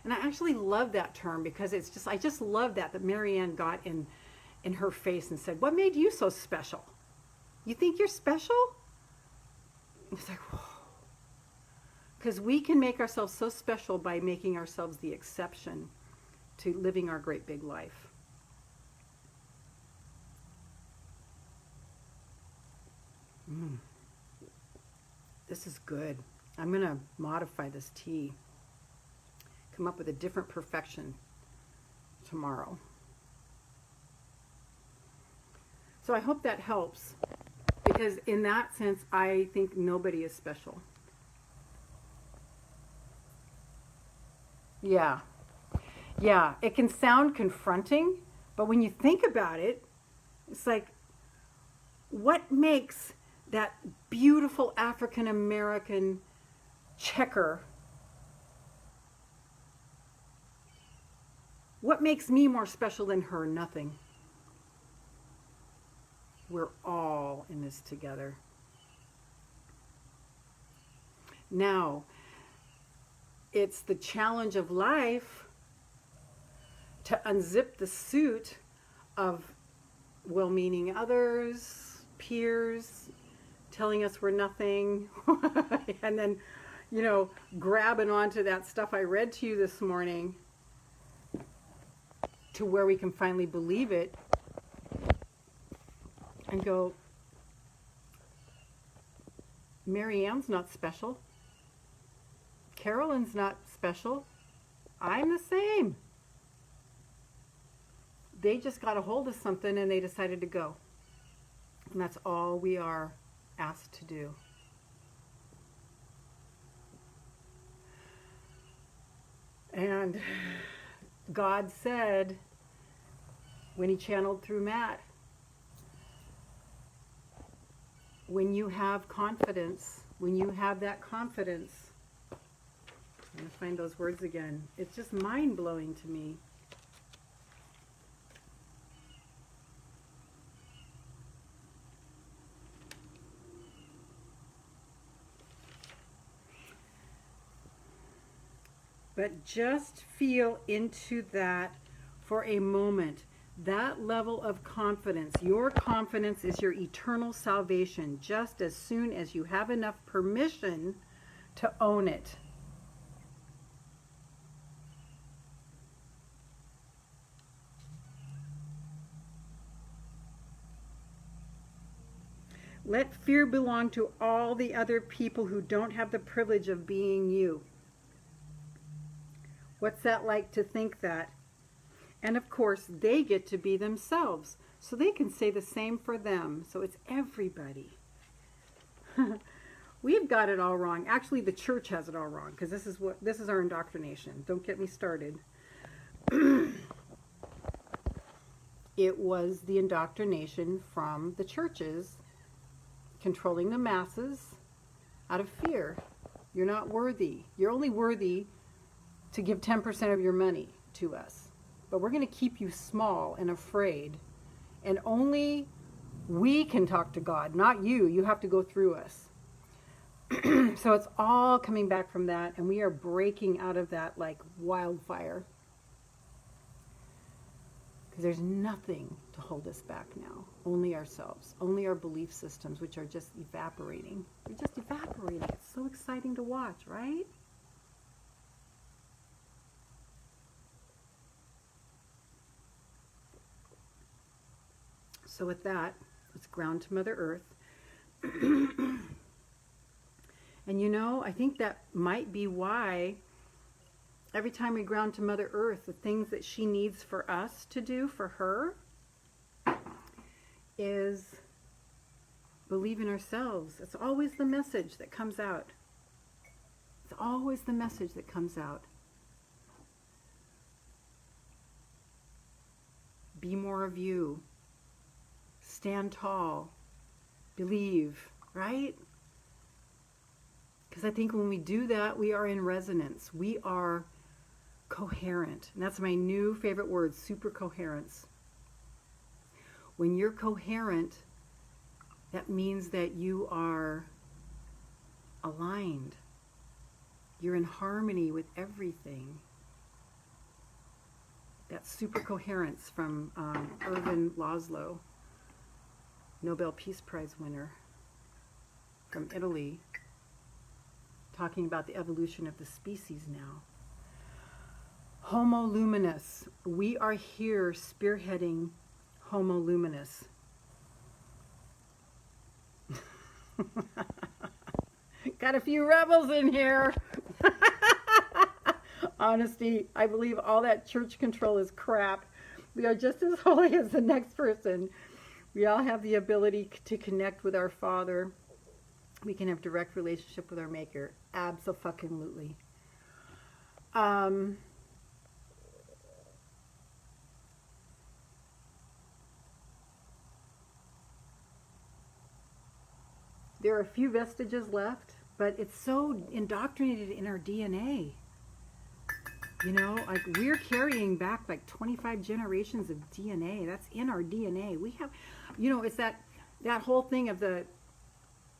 And I actually love that term because it's just, I just love that Marianne got in her face and said, what made you so special? You think you're special? It's like, whoa. Because we can make ourselves so special by making ourselves the exception to living our great big life. This is good. I'm going to modify this tea. Come up with a different perfection tomorrow. So I hope that helps, because in that sense, I think nobody is special. Yeah, it can sound confronting, but when you think about it, it's like, what makes that beautiful African American checker, what makes me more special than her? Nothing. We're all in this together. Now, it's the challenge of life to unzip the suit of well-meaning others, peers, telling us we're nothing, and then, you know, grabbing onto that stuff I read to you this morning to where we can finally believe it and go, Marianne's not special. Carolyn's not special. I'm the same. They just got a hold of something and they decided to go. And that's all we are asked to do. And God said, when he channeled through Matt, when you have confidence, when you have that confidence, I'm going to find those words again. It's just mind-blowing to me. But just feel into that for a moment. That level of confidence, your confidence is your eternal salvation, just as soon as you have enough permission to own it. Let fear belong to all the other people who don't have the privilege of being you. What's that like to think that? And of course, they get to be themselves, so they can say the same for them. So it's everybody. We've got it all wrong. Actually, the church has it all wrong, because this is our indoctrination. Don't get me started. It was the indoctrination from the churches, controlling the masses out of fear. You're not worthy. You're only worthy to give 10% of your money to us. But we're going to keep you small and afraid. And only we can talk to God, not you. You have to go through us. So it's all coming back from that. And we are breaking out of that like wildfire. Because there's nothing to hold us back now. Only ourselves. Only our belief systems, which are just evaporating. They're just evaporating. It's so exciting to watch, right? So with that, let's ground to Mother Earth. And you know, I think that might be why every time we ground to Mother Earth, the things that she needs for us to do for her is believe in ourselves. It's always the message that comes out. It's always the message that comes out. Be more of you. Stand tall. Believe, right? Because I think when we do that, we are in resonance. We are coherent. And that's my new favorite word, super coherence. When you're coherent, that means that you are aligned. You're in harmony with everything. That's super coherence from Irvin Laszlo, Nobel Peace Prize winner from Italy, talking about the evolution of the species now. Homo luminous. We are here spearheading Homo luminous. Got a few rebels in here. Honesty, I believe all that church control is crap. We are just as holy as the next person. We all have the ability to connect with our Father. We can have direct relationship with our Maker. Abso-fucking-lutely. There are a few vestiges left, but it's so indoctrinated in our DNA. You know, like we're carrying back like 25 generations of DNA. That's in our DNA. We have, you know, it's that whole thing of the,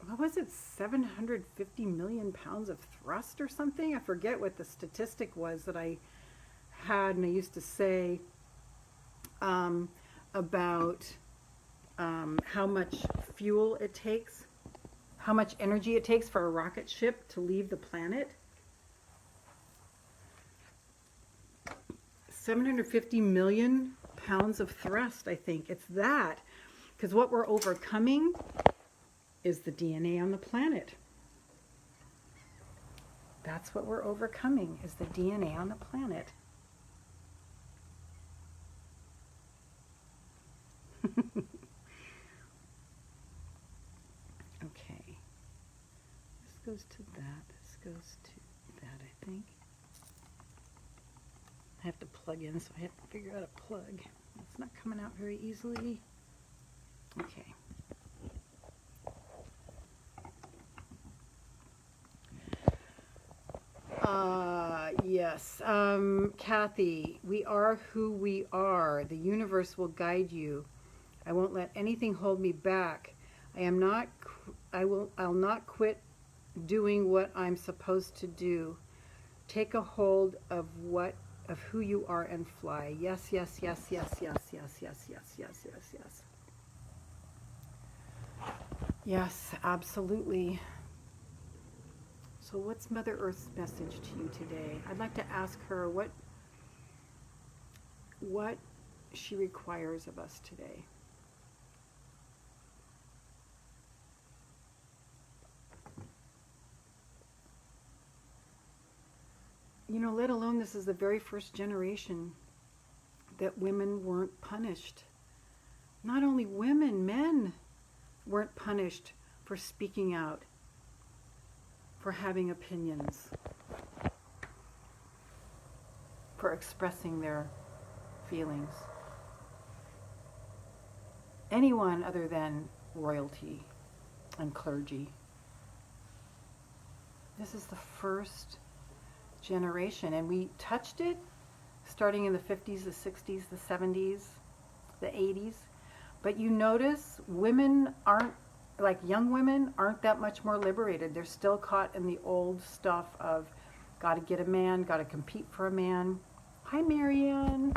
what was it, 750 million pounds of thrust or something? I forget what the statistic was that I had, and I used to say about how much fuel it takes, how much energy it takes for a rocket ship to leave the planet. 750 million pounds of thrust, I think. It's that. Because what we're overcoming is the DNA on the planet. That's what we're overcoming, is the DNA on the planet. Okay. This goes to that. This goes to that, I think. I have to plug in, so I have to figure out a plug. It's not coming out very easily. Okay. Yes. Kathy, we are who we are. The universe will guide you. I won't let anything hold me back. I'll not quit doing what I'm supposed to do. Take a hold of who you are and fly. Yes, yes, yes, yes, yes, yes, yes, yes, yes, yes, yes. Yes, absolutely. So what's Mother Earth's message to you today? I'd like to ask her what she requires of us today. You know, let alone this is the very first generation that women weren't punished. Not only women, men weren't punished for speaking out, for having opinions, for expressing their feelings. Anyone other than royalty and clergy. This is the first generation, and we touched it starting in the 50s, the 60s, the 70s, the 80s. But you notice women aren't, like young women, aren't that much more liberated. They're still caught in the old stuff of got to get a man, got to compete for a man. Hi, Marianne.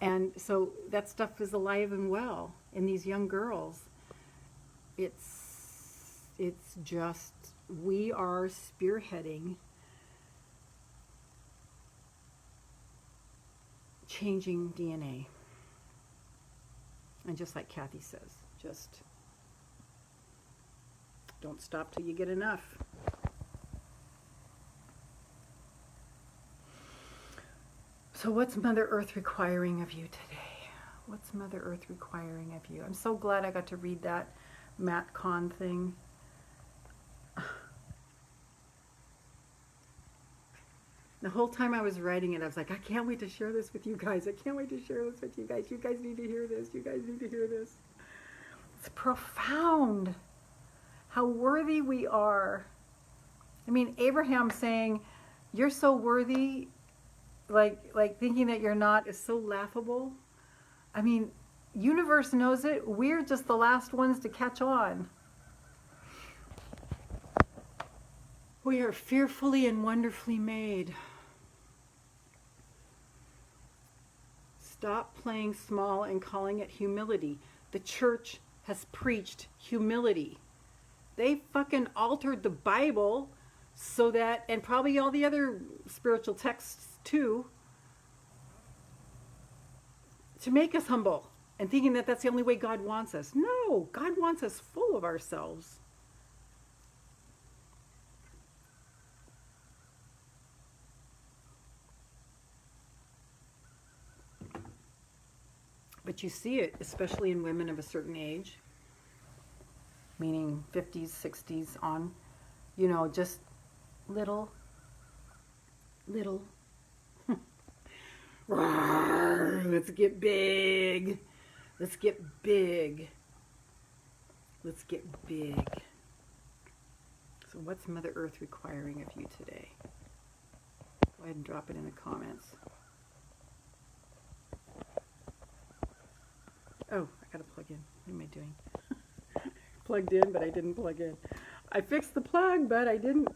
And so that stuff is alive and well in these young girls. It's just, we are spearheading changing DNA. And just like Kathy says, just don't stop till you get enough. So what's Mother Earth requiring of you today? What's Mother Earth requiring of you? I'm so glad I got to read that Matt Kahn thing. The whole time I was writing it, I was like, I can't wait to share this with you guys. I can't wait to share this with you guys. You guys need to hear this. You guys need to hear this. It's profound how worthy we are. I mean, Abraham saying, you're so worthy, like thinking that you're not is so laughable. I mean, universe knows it. We're just the last ones to catch on. We are fearfully and wonderfully made. Stop playing small and calling it humility. The church has preached humility. They fucking altered the Bible so that, and probably all the other spiritual texts too, to make us humble and thinking that that's the only way God wants us. No, God wants us full of ourselves. But you see it, especially in women of a certain age, meaning 50s, 60s on, you know, just little. Let's get big. Let's get big. Let's get big. So what's Mother Earth requiring of you today? Go ahead and drop it in the comments. Oh, I gotta plug in. What am I doing? Plugged in, but I didn't plug in. I fixed the plug, but I didn't.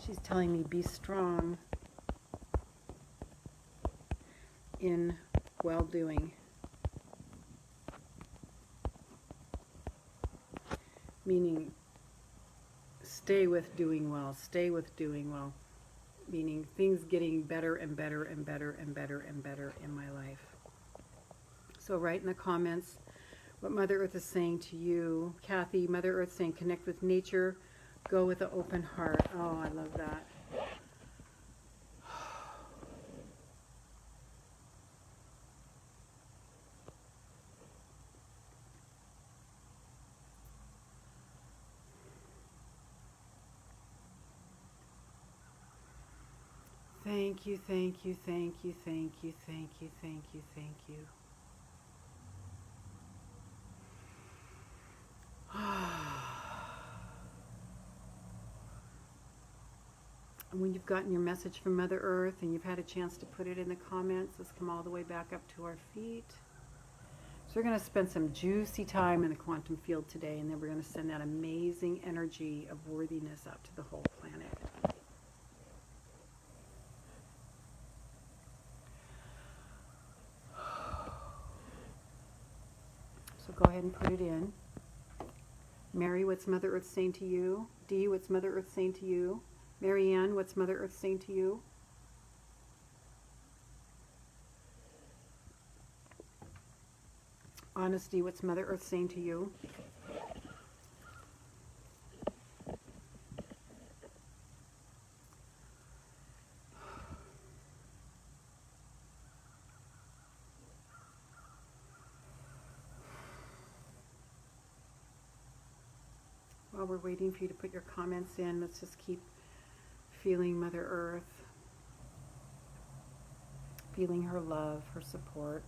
She's telling me be strong in well-doing. Meaning stay with doing well. Stay with doing well. Meaning things getting better and better and better and better and better in my life. So write in the comments what Mother Earth is saying to you. Kathy, Mother Earth saying connect with nature. Go with an open heart. Oh, I love that. Thank you, thank you, thank you, thank you, thank you, thank you, thank you. And when you've gotten your message from Mother Earth and you've had a chance to put it in the comments, let's come all the way back up to our feet. So we're going to spend some juicy time in the quantum field today, and then we're going to send that amazing energy of worthiness out to the whole planet. So go ahead and put it in. Mary, what's Mother Earth saying to you? Dee, what's Mother Earth saying to you? Marianne, what's Mother Earth saying to you? Honesty, what's Mother Earth saying to you? While we're waiting for you to put your comments in, let's just keep feeling Mother Earth, feeling her love, her support.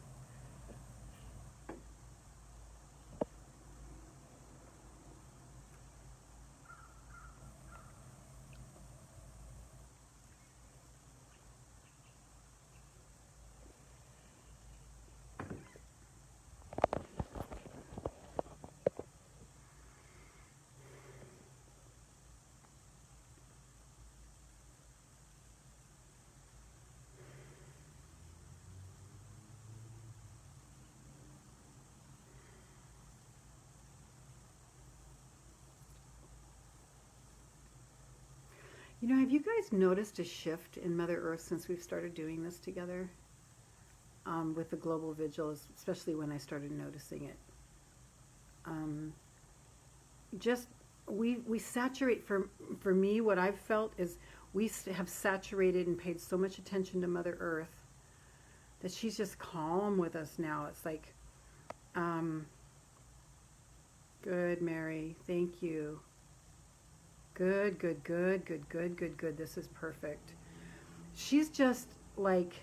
You know, have you guys noticed a shift in Mother Earth since we've started doing this together? With the global vigils, especially when I started noticing it. Um, just we saturate, for me, what I've felt is we have saturated and paid so much attention to Mother Earth that she's just calm with us now. It's like, good, Mary, thank you. Good, good, good, good, good, good, good. This is perfect. She's just like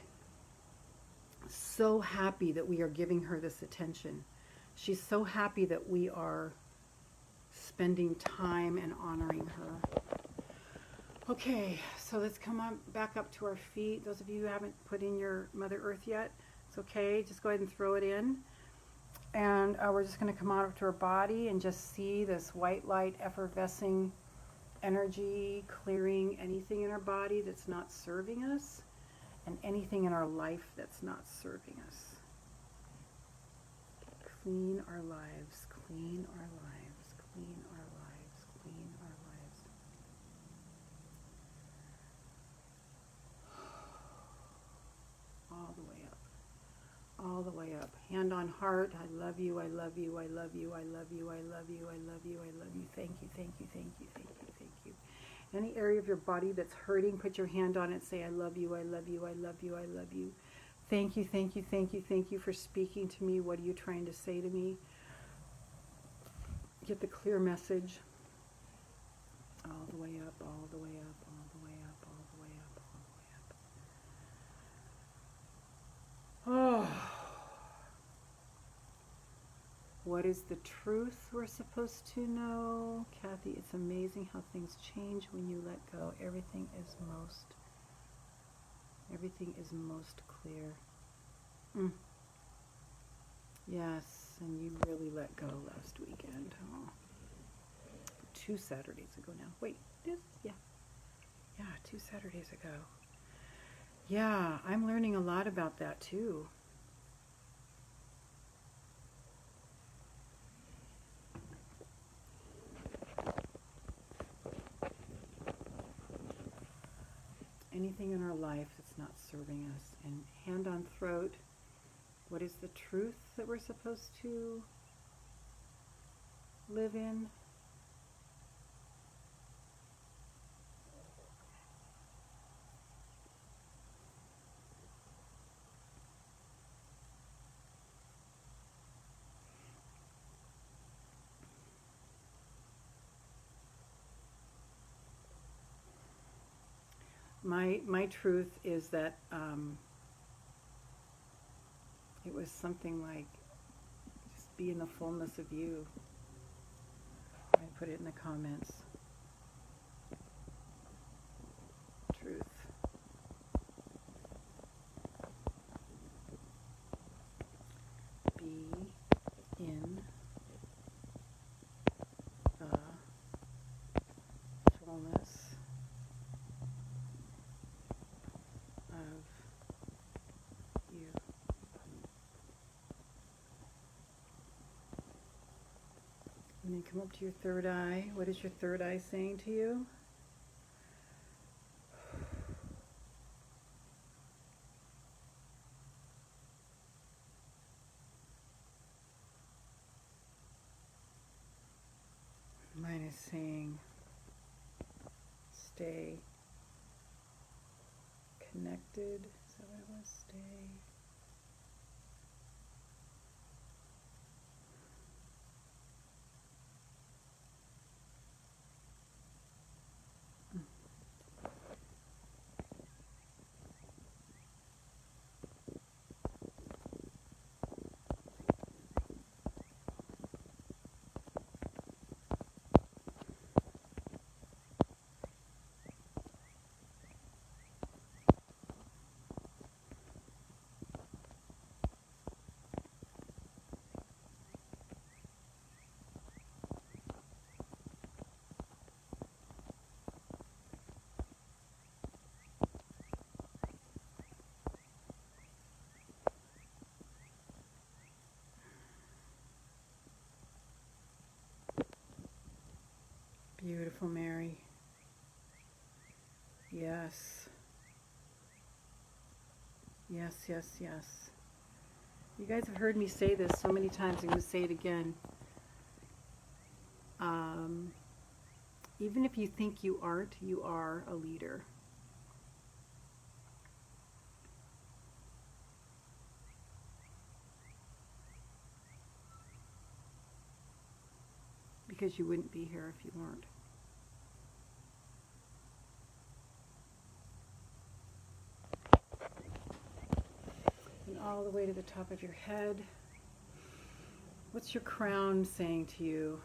so happy that we are giving her this attention. She's so happy that we are spending time and honoring her. Okay, so let's come on back up to our feet. Those of you who haven't put in your Mother Earth yet, it's okay. Just go ahead and throw it in. And we're just going to come out up to our body and just see this white light effervescing energy clearing anything in our body that's not serving us and anything in our life that's not serving us. Clean our lives, clean our lives, clean our lives, clean our lives. All the way up. All the way up. Hand on heart. I love you, I love you, I love you, I love you, I love you, I love you, I love you. Thank you, thank you, thank you, thank you, thank you. Any area of your body that's hurting, put your hand on it. Say, I love you, I love you, I love you, I love you. Thank you, thank you, thank you, thank you for speaking to me. What are you trying to say to me? Get the clear message. All the way up, all the way up, all the way up, all the way up, all the way up. Oh. What is the truth we're supposed to know? Kathy, it's amazing how things change when you let go. Everything is most clear. Yes, and you really let go last weekend. Oh. 2 Saturdays ago now. Wait, yeah, 2 Saturdays ago. Yeah, I'm learning a lot about that too. Anything in our life that's not serving us. And hand on throat, what is the truth that we're supposed to live in? My truth is that it was something like just be in the fullness of you. I put it in the comments. Truth. Be in the fullness of you. And then come up to your third eye. What is your third eye saying to you? Mine is saying, stay connected. Is that what it was? Stay. Beautiful, Mary. Yes. Yes, yes, yes. You guys have heard me say this so many times. I'm going to say it again. Even if you think you aren't, you are a leader. Because you wouldn't be here if you weren't. And all the way to the top of your head. What's your crown saying to you?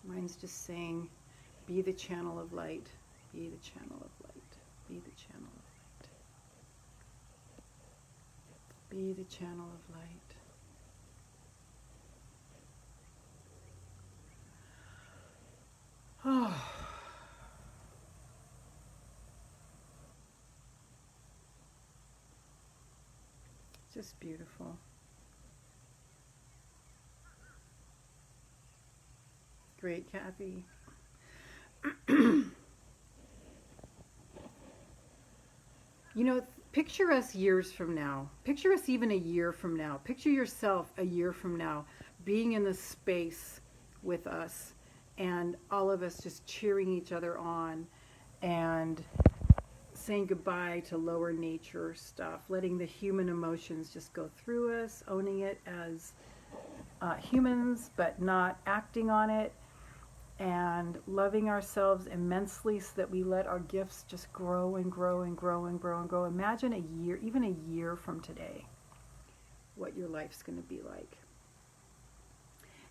Mine's just saying, be the channel of light. Be the channel of light. Be the channel of light. Be the channel of light. Oh. Just beautiful. Great, Kathy. You know, picture us years from now. Picture us even a year from now. Picture yourself a year from now being in this space with us and all of us just cheering each other on and saying goodbye to lower nature stuff, letting the human emotions just go through us, owning it as humans, but not acting on it, and loving ourselves immensely so that we let our gifts just grow and grow and grow and grow and grow. Imagine a year, even a year from today, what your life's going to be like.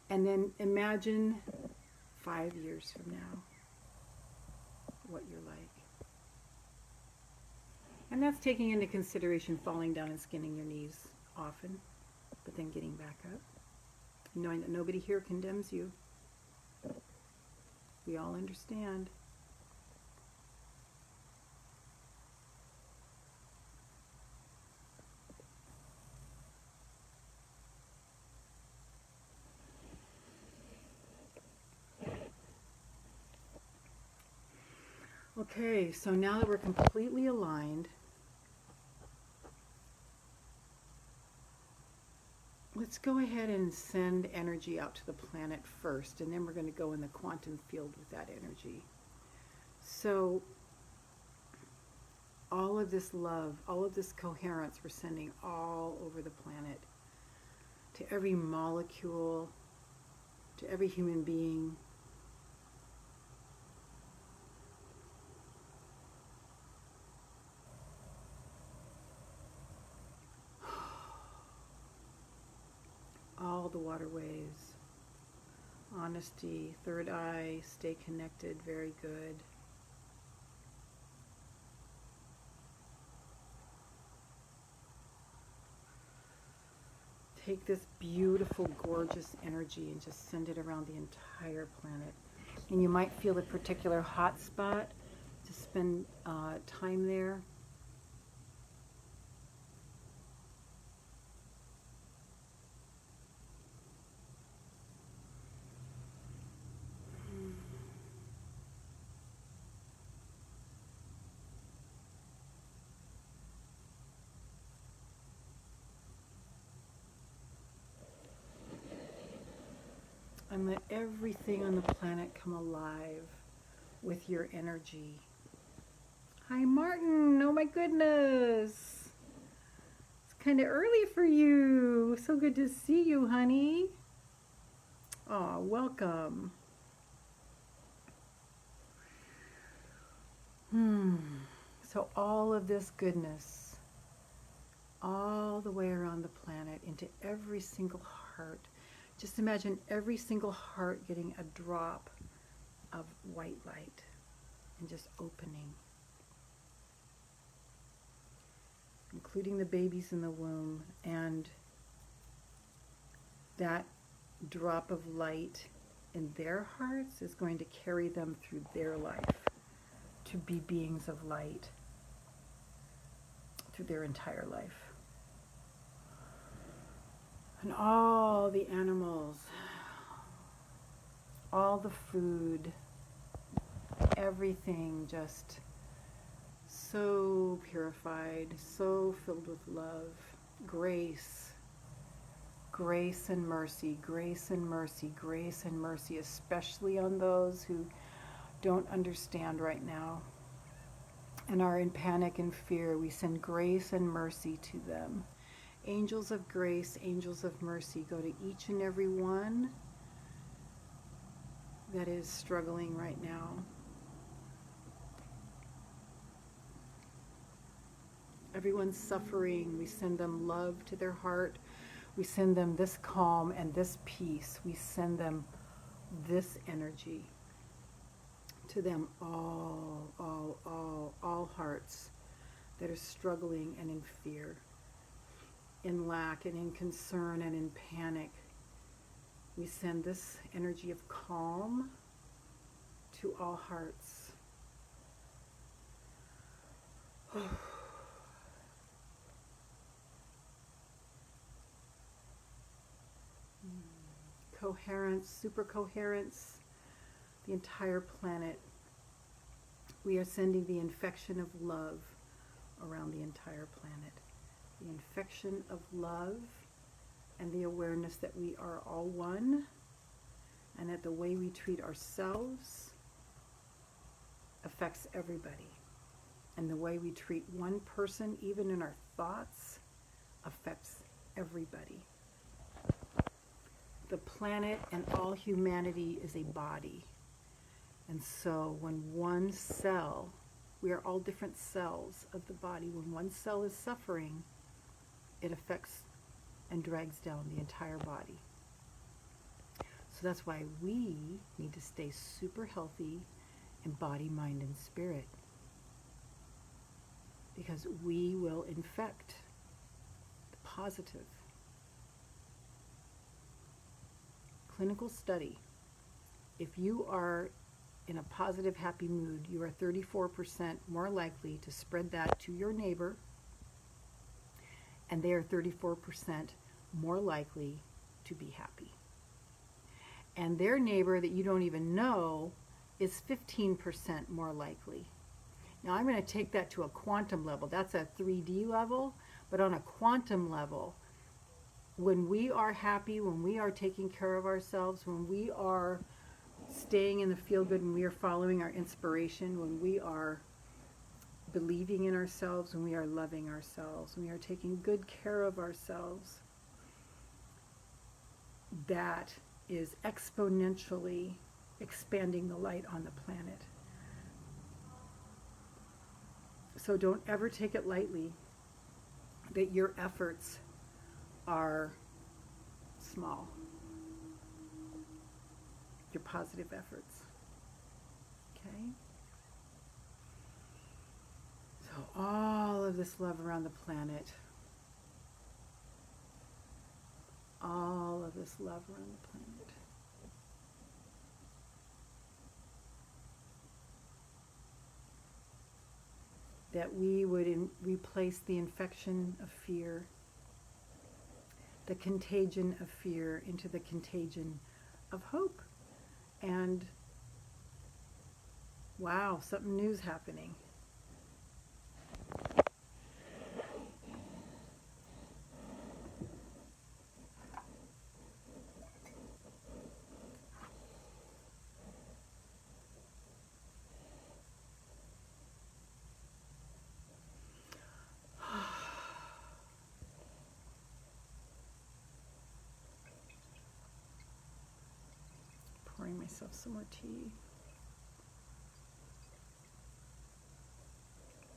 And then imagine 5 years from now, what you're like. And that's taking into consideration falling down and skinning your knees often, but then getting back up, knowing that nobody here condemns you. We all understand. Okay, so now that we're completely aligned, let's go ahead and send energy out to the planet first, and then we're going to go in the quantum field with that energy. So all of this love, all of this coherence we're sending all over the planet, to every molecule, to every human being. All the waterways. Honesty, third eye, stay connected, very good. Take this beautiful, gorgeous energy and just send it around the entire planet. And you might feel a particular hot spot to spend time there. And let everything on the planet come alive with your energy. Hi, Martin. Oh my goodness. It's kind of early for you. So good to see you, honey. Oh, welcome. So all of this goodness, all the way around the planet, into every single heart. Just imagine every single heart getting a drop of white light and just opening, including the babies in the womb. And that drop of light in their hearts is going to carry them through their life to be beings of light through their entire life. And all the animals, all the food, everything just so purified, so filled with love, grace, grace and mercy, grace and mercy, grace and mercy, especially on those who don't understand right now and are in panic and fear. We send grace and mercy to them. Angels of grace, angels of mercy, go to each and every one that is struggling right now. Everyone's suffering. We send them love to their heart. We send them this calm and this peace. We send them this energy to them, all hearts that are struggling and in fear, in lack and in concern and in panic. We send this energy of calm to all hearts. Coherence, super coherence, the entire planet. We are sending the infection of love around the entire planet. The infection of love and the awareness that we are all one, and that the way we treat ourselves affects everybody. And the way we treat one person, even in our thoughts, affects everybody. The planet and all humanity is a body. And so when one cell, we are all different cells of the body, when one cell is suffering, it affects and drags down the entire body. So that's why we need to stay super healthy in body, mind, and spirit. Because we will infect the positive. Clinical study. If you are in a positive, happy mood, you are 34% more likely to spread that to your neighbor, and they are 34% more likely to be happy. And their neighbor that you don't even know is 15% more likely. Now I'm going to take that to a quantum level. That's a 3D level, but on a quantum level, when we are happy, when we are taking care of ourselves, when we are staying in the feel good, when we are following our inspiration, when we are believing in ourselves, when we are loving ourselves, when we are taking good care of ourselves, that is exponentially expanding the light on the planet. So don't ever take it lightly that your efforts are small. Your positive efforts. Okay? So all of this love around the planet. All of this love around the planet. That we would replace the infection of fear, the contagion of fear, into the contagion of hope. And wow, something new's happening. Pouring myself some more tea.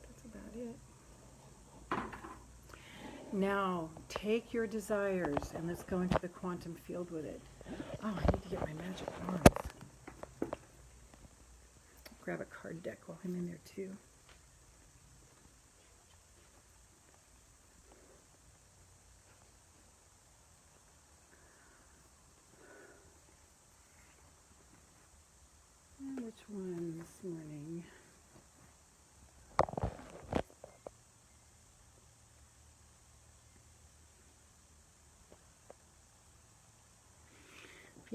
That's about it. Now, take your desires and let's go into the quantum field with it. Oh, I need to get my magic wands. Grab a card deck while I'm in there too. Which one this morning?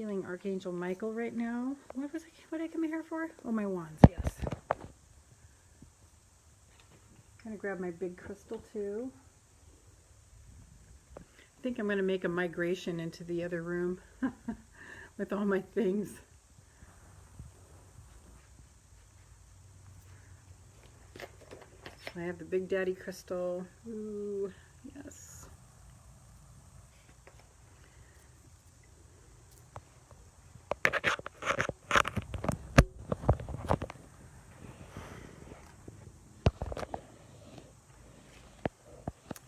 feeling Archangel Michael right now. What did I come here for? Oh, my wands, yes. I'm going to grab my big crystal too. I think I'm going to make a migration into the other room with all my things. I have the Big Daddy crystal. Ooh, yes.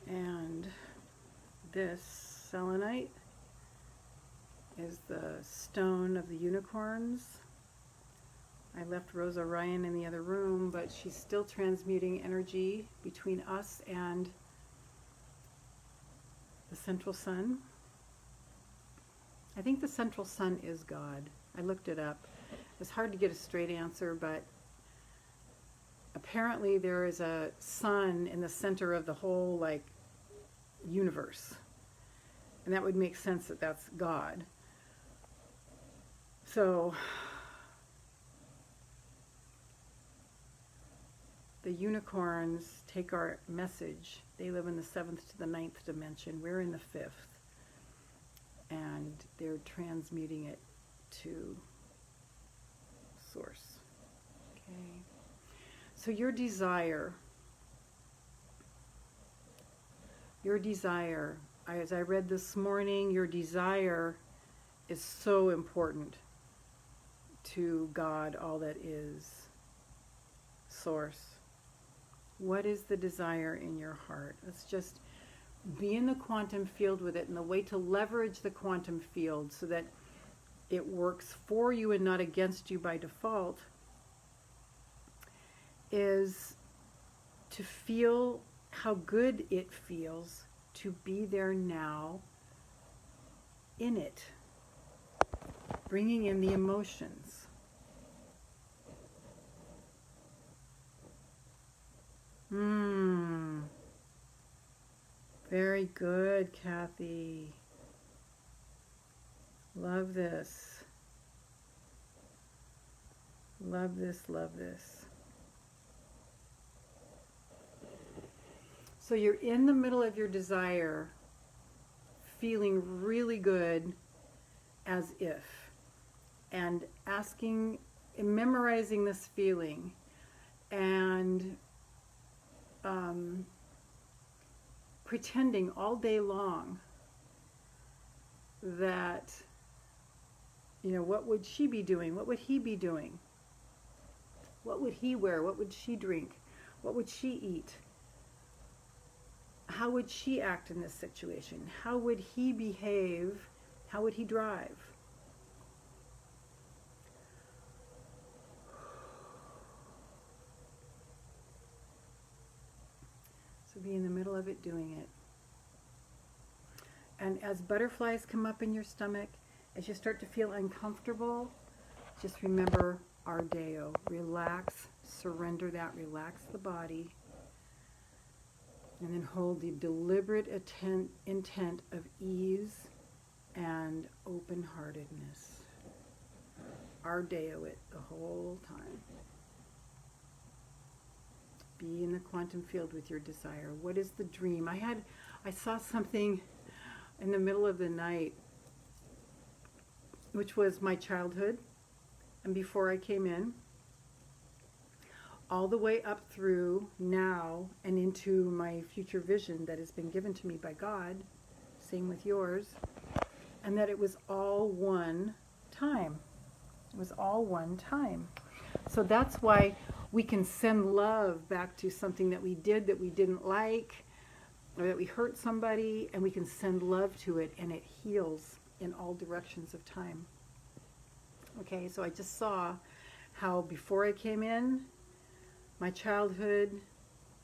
And this selenite is the stone of the unicorns. I left Rosa Ryan in the other room, but she's still transmuting energy between us and the central sun. I think the central sun is God. I looked it up. It's hard to get a straight answer, but apparently there is a sun in the center of the whole, like, universe. And that would make sense that that's God. So the unicorns take our message. They live in the 7th to the 9th dimension. We're in the 5th. And they're transmuting it to source. Okay. So your desire, as I read this morning, your desire is so important to God, all that is, source. What is the desire in your heart? Let's just be in the quantum field with it. And the way to leverage the quantum field so that it works for you and not against you by default is to feel how good it feels to be there now in it, bringing in the emotions. Very good, Kathy. Love this. Love this, love this. So you're in the middle of your desire, feeling really good as if, and asking, memorizing this feeling, and pretending all day long that, you know, what would she be doing? What would he be doing? What would he wear? What would she drink? What would she eat? How would she act in this situation? How would he behave? How would he drive? So be in the middle of it doing it. And as butterflies come up in your stomach, as you start to feel uncomfortable, just remember Ardeo. Relax, surrender that, relax the body. And then hold the deliberate intent of ease and open-heartedness. Ardeo it the whole time. Be in the quantum field with your desire. What is the dream? I saw something in the middle of the night, which was my childhood, and before I came in, all the way up through now and into my future vision that has been given to me by God, same with yours, and that it was all one time. It was all one time. So that's why we can send love back to something that we did that we didn't like, or that we hurt somebody, and we can send love to it, and it heals in all directions of time. Okay, so I just saw how before I came in, my childhood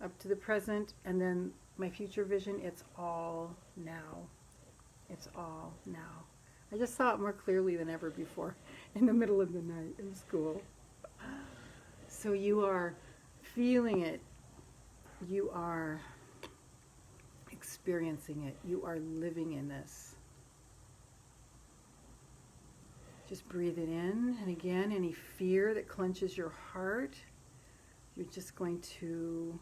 up to the present, and then my future vision, it's all now. It's all now. I just saw it more clearly than ever before in the middle of the night. It was cool. So you are feeling it. You are experiencing it. You are living in this. Just breathe it in, and again, any fear that clenches your heart, you're just going to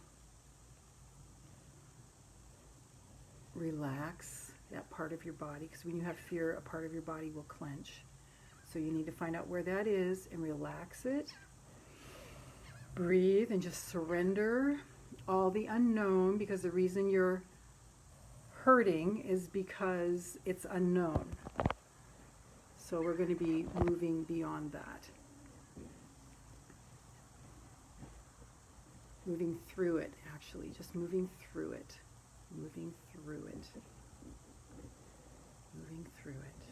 relax that part of your body, because when you have fear, a part of your body will clench. So you need to find out where that is and relax it. Breathe and just surrender all the unknown, because the reason you're hurting is because it's unknown. So we're going to be moving beyond that. Moving through it, actually. Just moving through it. Moving through it. Moving through it.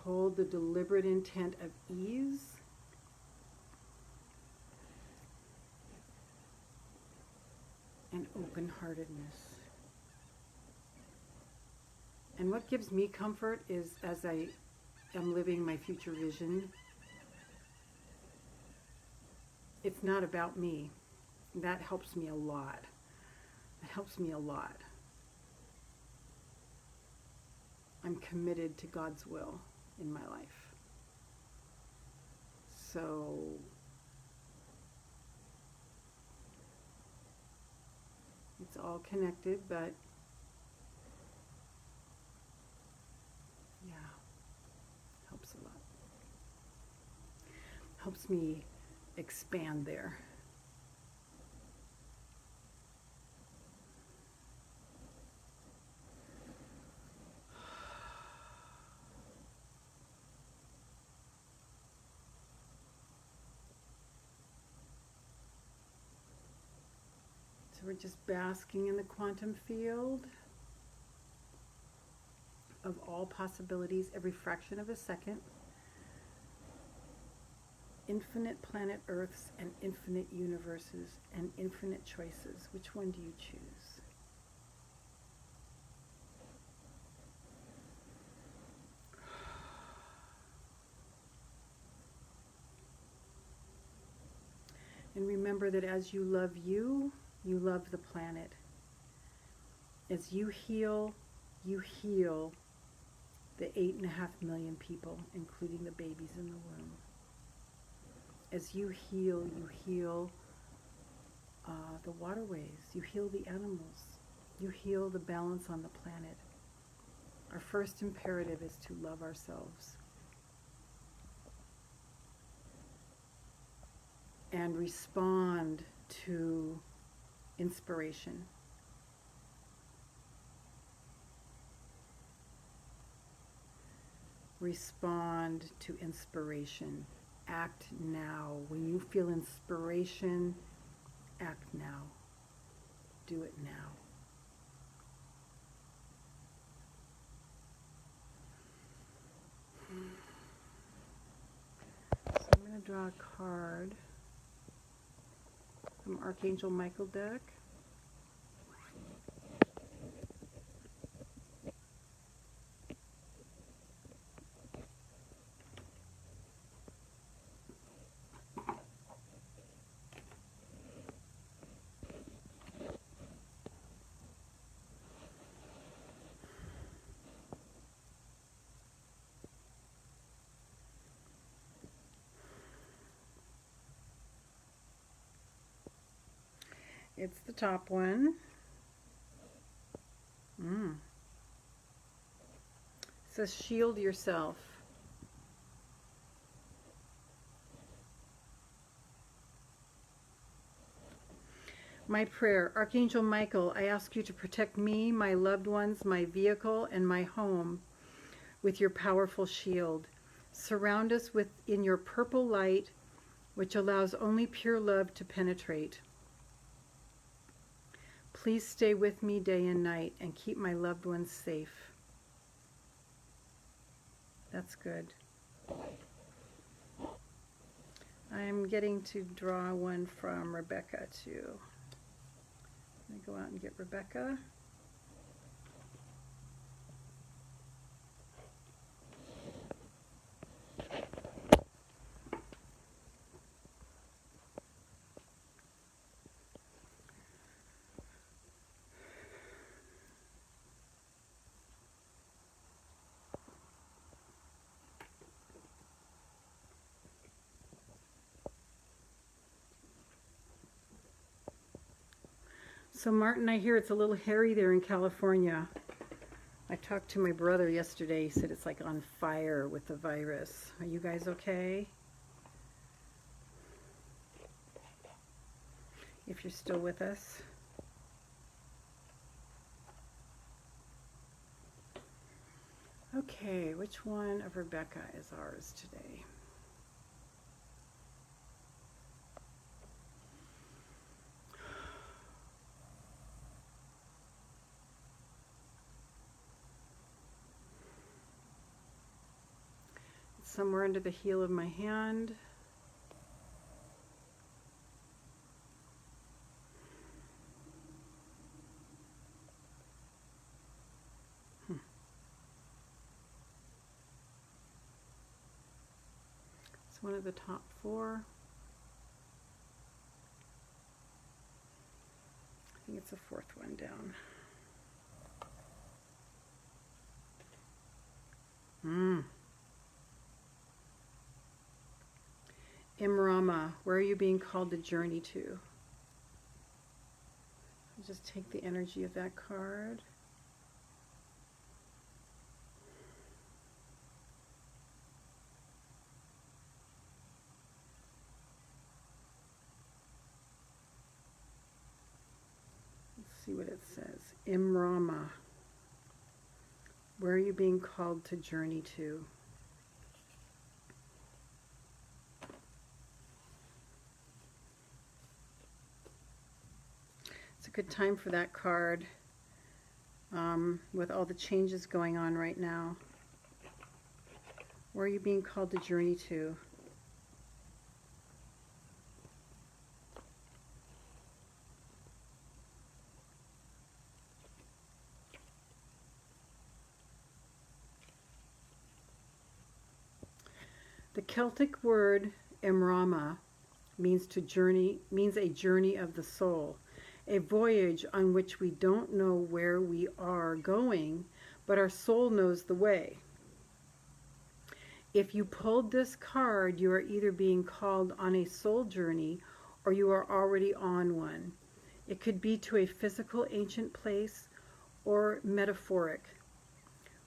Hold the deliberate intent of ease. And open-heartedness. And what gives me comfort is, as I am living my future vision, it's not about me. That helps me a lot. It helps me a lot. I'm committed to God's will in my life. So it's all connected, but yeah, helps a lot. Helps me expand there. So we're just basking in the quantum field of all possibilities, every fraction of a second. Infinite planet Earths and infinite universes and infinite choices. Which one do you choose? And remember that as you love you, you love the planet. As you heal the 8.5 million people, including the babies in the womb. As you heal the waterways, you heal the animals, you heal the balance on the planet. Our first imperative is to love ourselves and respond to inspiration. Respond to inspiration. Act now. When you feel inspiration, act now. Do it now. So I'm going to draw a card from Archangel Michael deck. It's the top one. It says shield yourself. My prayer, Archangel Michael, I ask you to protect me, my loved ones, my vehicle, and my home with your powerful shield. Surround us in your purple light, which allows only pure love to penetrate. Please stay with me day and night and keep my loved ones safe. That's good. I'm getting to draw one from Rebecca too. I'm going to go out and get Rebecca. So Martin, I hear it's a little hairy there in California. I talked to my brother yesterday. He said it's like on fire with the virus. Are you guys okay? If you're still with us. Okay, which one of Rebecca is ours today? Somewhere under the heel of my hand. It's one of the top 4. I think it's the 4th one down. Imrama, where are you being called to journey to? I'll just take the energy of that card. Let's see what it says. Imrama, where are you being called to journey to? Good time for that card with all the changes going on right now. Where are you being called to journey to? The Celtic word Imrama means a journey of the soul. A voyage on which we don't know where we are going, but our soul knows the way. If you pulled this card, you are either being called on a soul journey or you are already on one. It could be to a physical ancient place or metaphoric.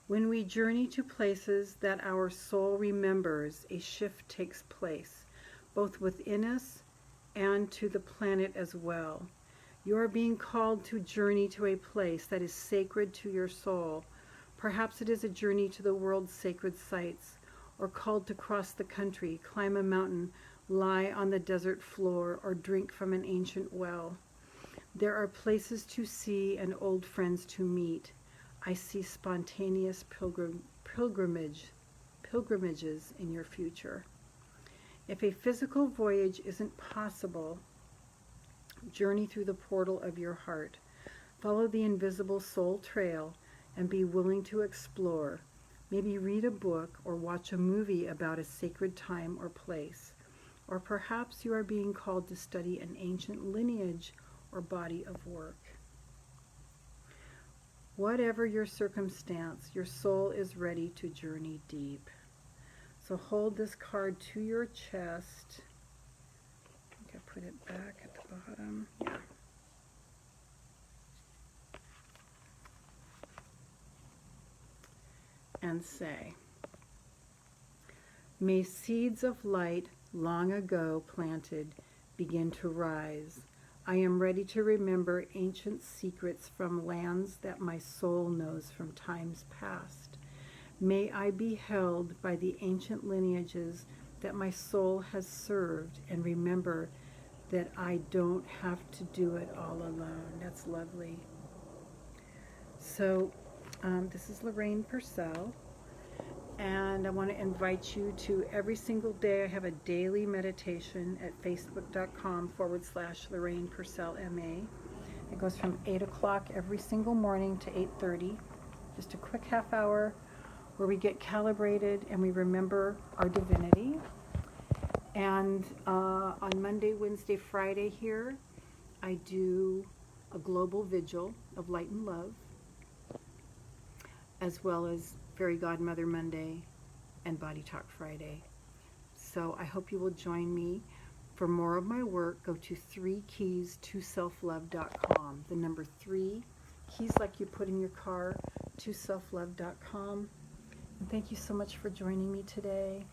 When we journey to places that our soul remembers, a shift takes place, both within us and to the planet as well. You are being called to journey to a place that is sacred to your soul. Perhaps it is a journey to the world's sacred sites, or called to cross the country, climb a mountain, lie on the desert floor, or drink from an ancient well. There are places to see and old friends to meet. I see spontaneous pilgrimages in your future. If a physical voyage isn't possible, journey through the portal of your heart. Follow the invisible soul trail and be willing to explore. Maybe read a book or watch a movie about a sacred time or place. Or perhaps you are being called to study an ancient lineage or body of work. Whatever your circumstance, your soul is ready to journey deep. So hold this card to your chest. I think I put it back at the bottom. Yeah. And say, may seeds of light long ago planted begin to rise. I am ready to remember ancient secrets from lands that my soul knows from times past. May I be held by the ancient lineages that my soul has served and remember that I don't have to do it all alone. That's lovely. So this is Lorraine Pursell, and I want to invite you to every single day. I have a daily meditation at facebook.com/Lorraine Pursell MA. It goes from 8 o'clock every single morning to 8:30. Just a quick half hour where we get calibrated and we remember our divinity. And on Monday, Wednesday, Friday here, I do a global vigil of light and love, as well as Fairy Godmother Monday and Body Talk Friday. So I hope you will join me. For more of my work, go to 3keys2selflove.com. The number 3, keys like you put in your car, to selflove.com. And thank you so much for joining me today.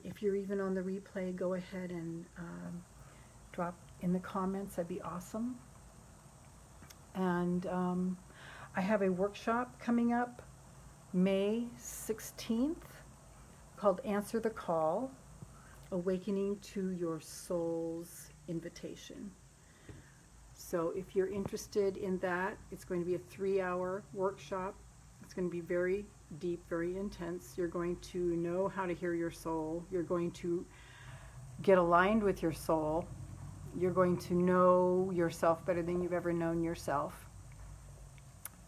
If you're even on the replay, go ahead and drop in the comments. That'd be awesome. And I have a workshop coming up May 16th called Answer the Call, Awakening to Your Soul's Invitation. So if you're interested in that, it's going to be a 3-hour workshop. It's going to be very deep, very intense. You're going to know how to hear your soul. You're going to get aligned with your soul. You're going to know yourself better than you've ever known yourself.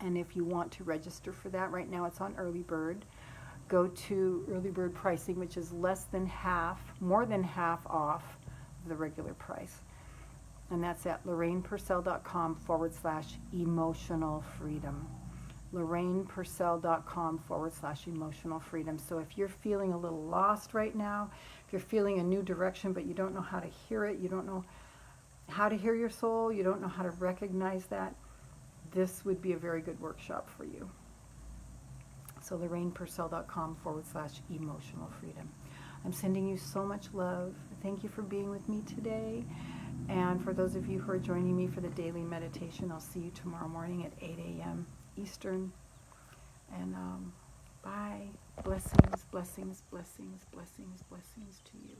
And if you want to register for that, right now it's on early bird. Go to early bird pricing, which is more than half off the regular price. And that's at lorrainepurcell.com/emotional freedom. lorrainepurcell.com/emotional freedom. So if you're feeling a little lost right now, if you're feeling a new direction, but you don't know how to hear it, you don't know how to hear your soul, you don't know how to recognize that, this would be a very good workshop for you. So lorrainepurcell.com/emotional freedom. I'm sending you so much love. Thank you for being with me today. And for those of you who are joining me for the daily meditation, I'll see you tomorrow morning at 8 a.m. Eastern. And bye. Blessings, blessings, blessings, blessings, blessings to you.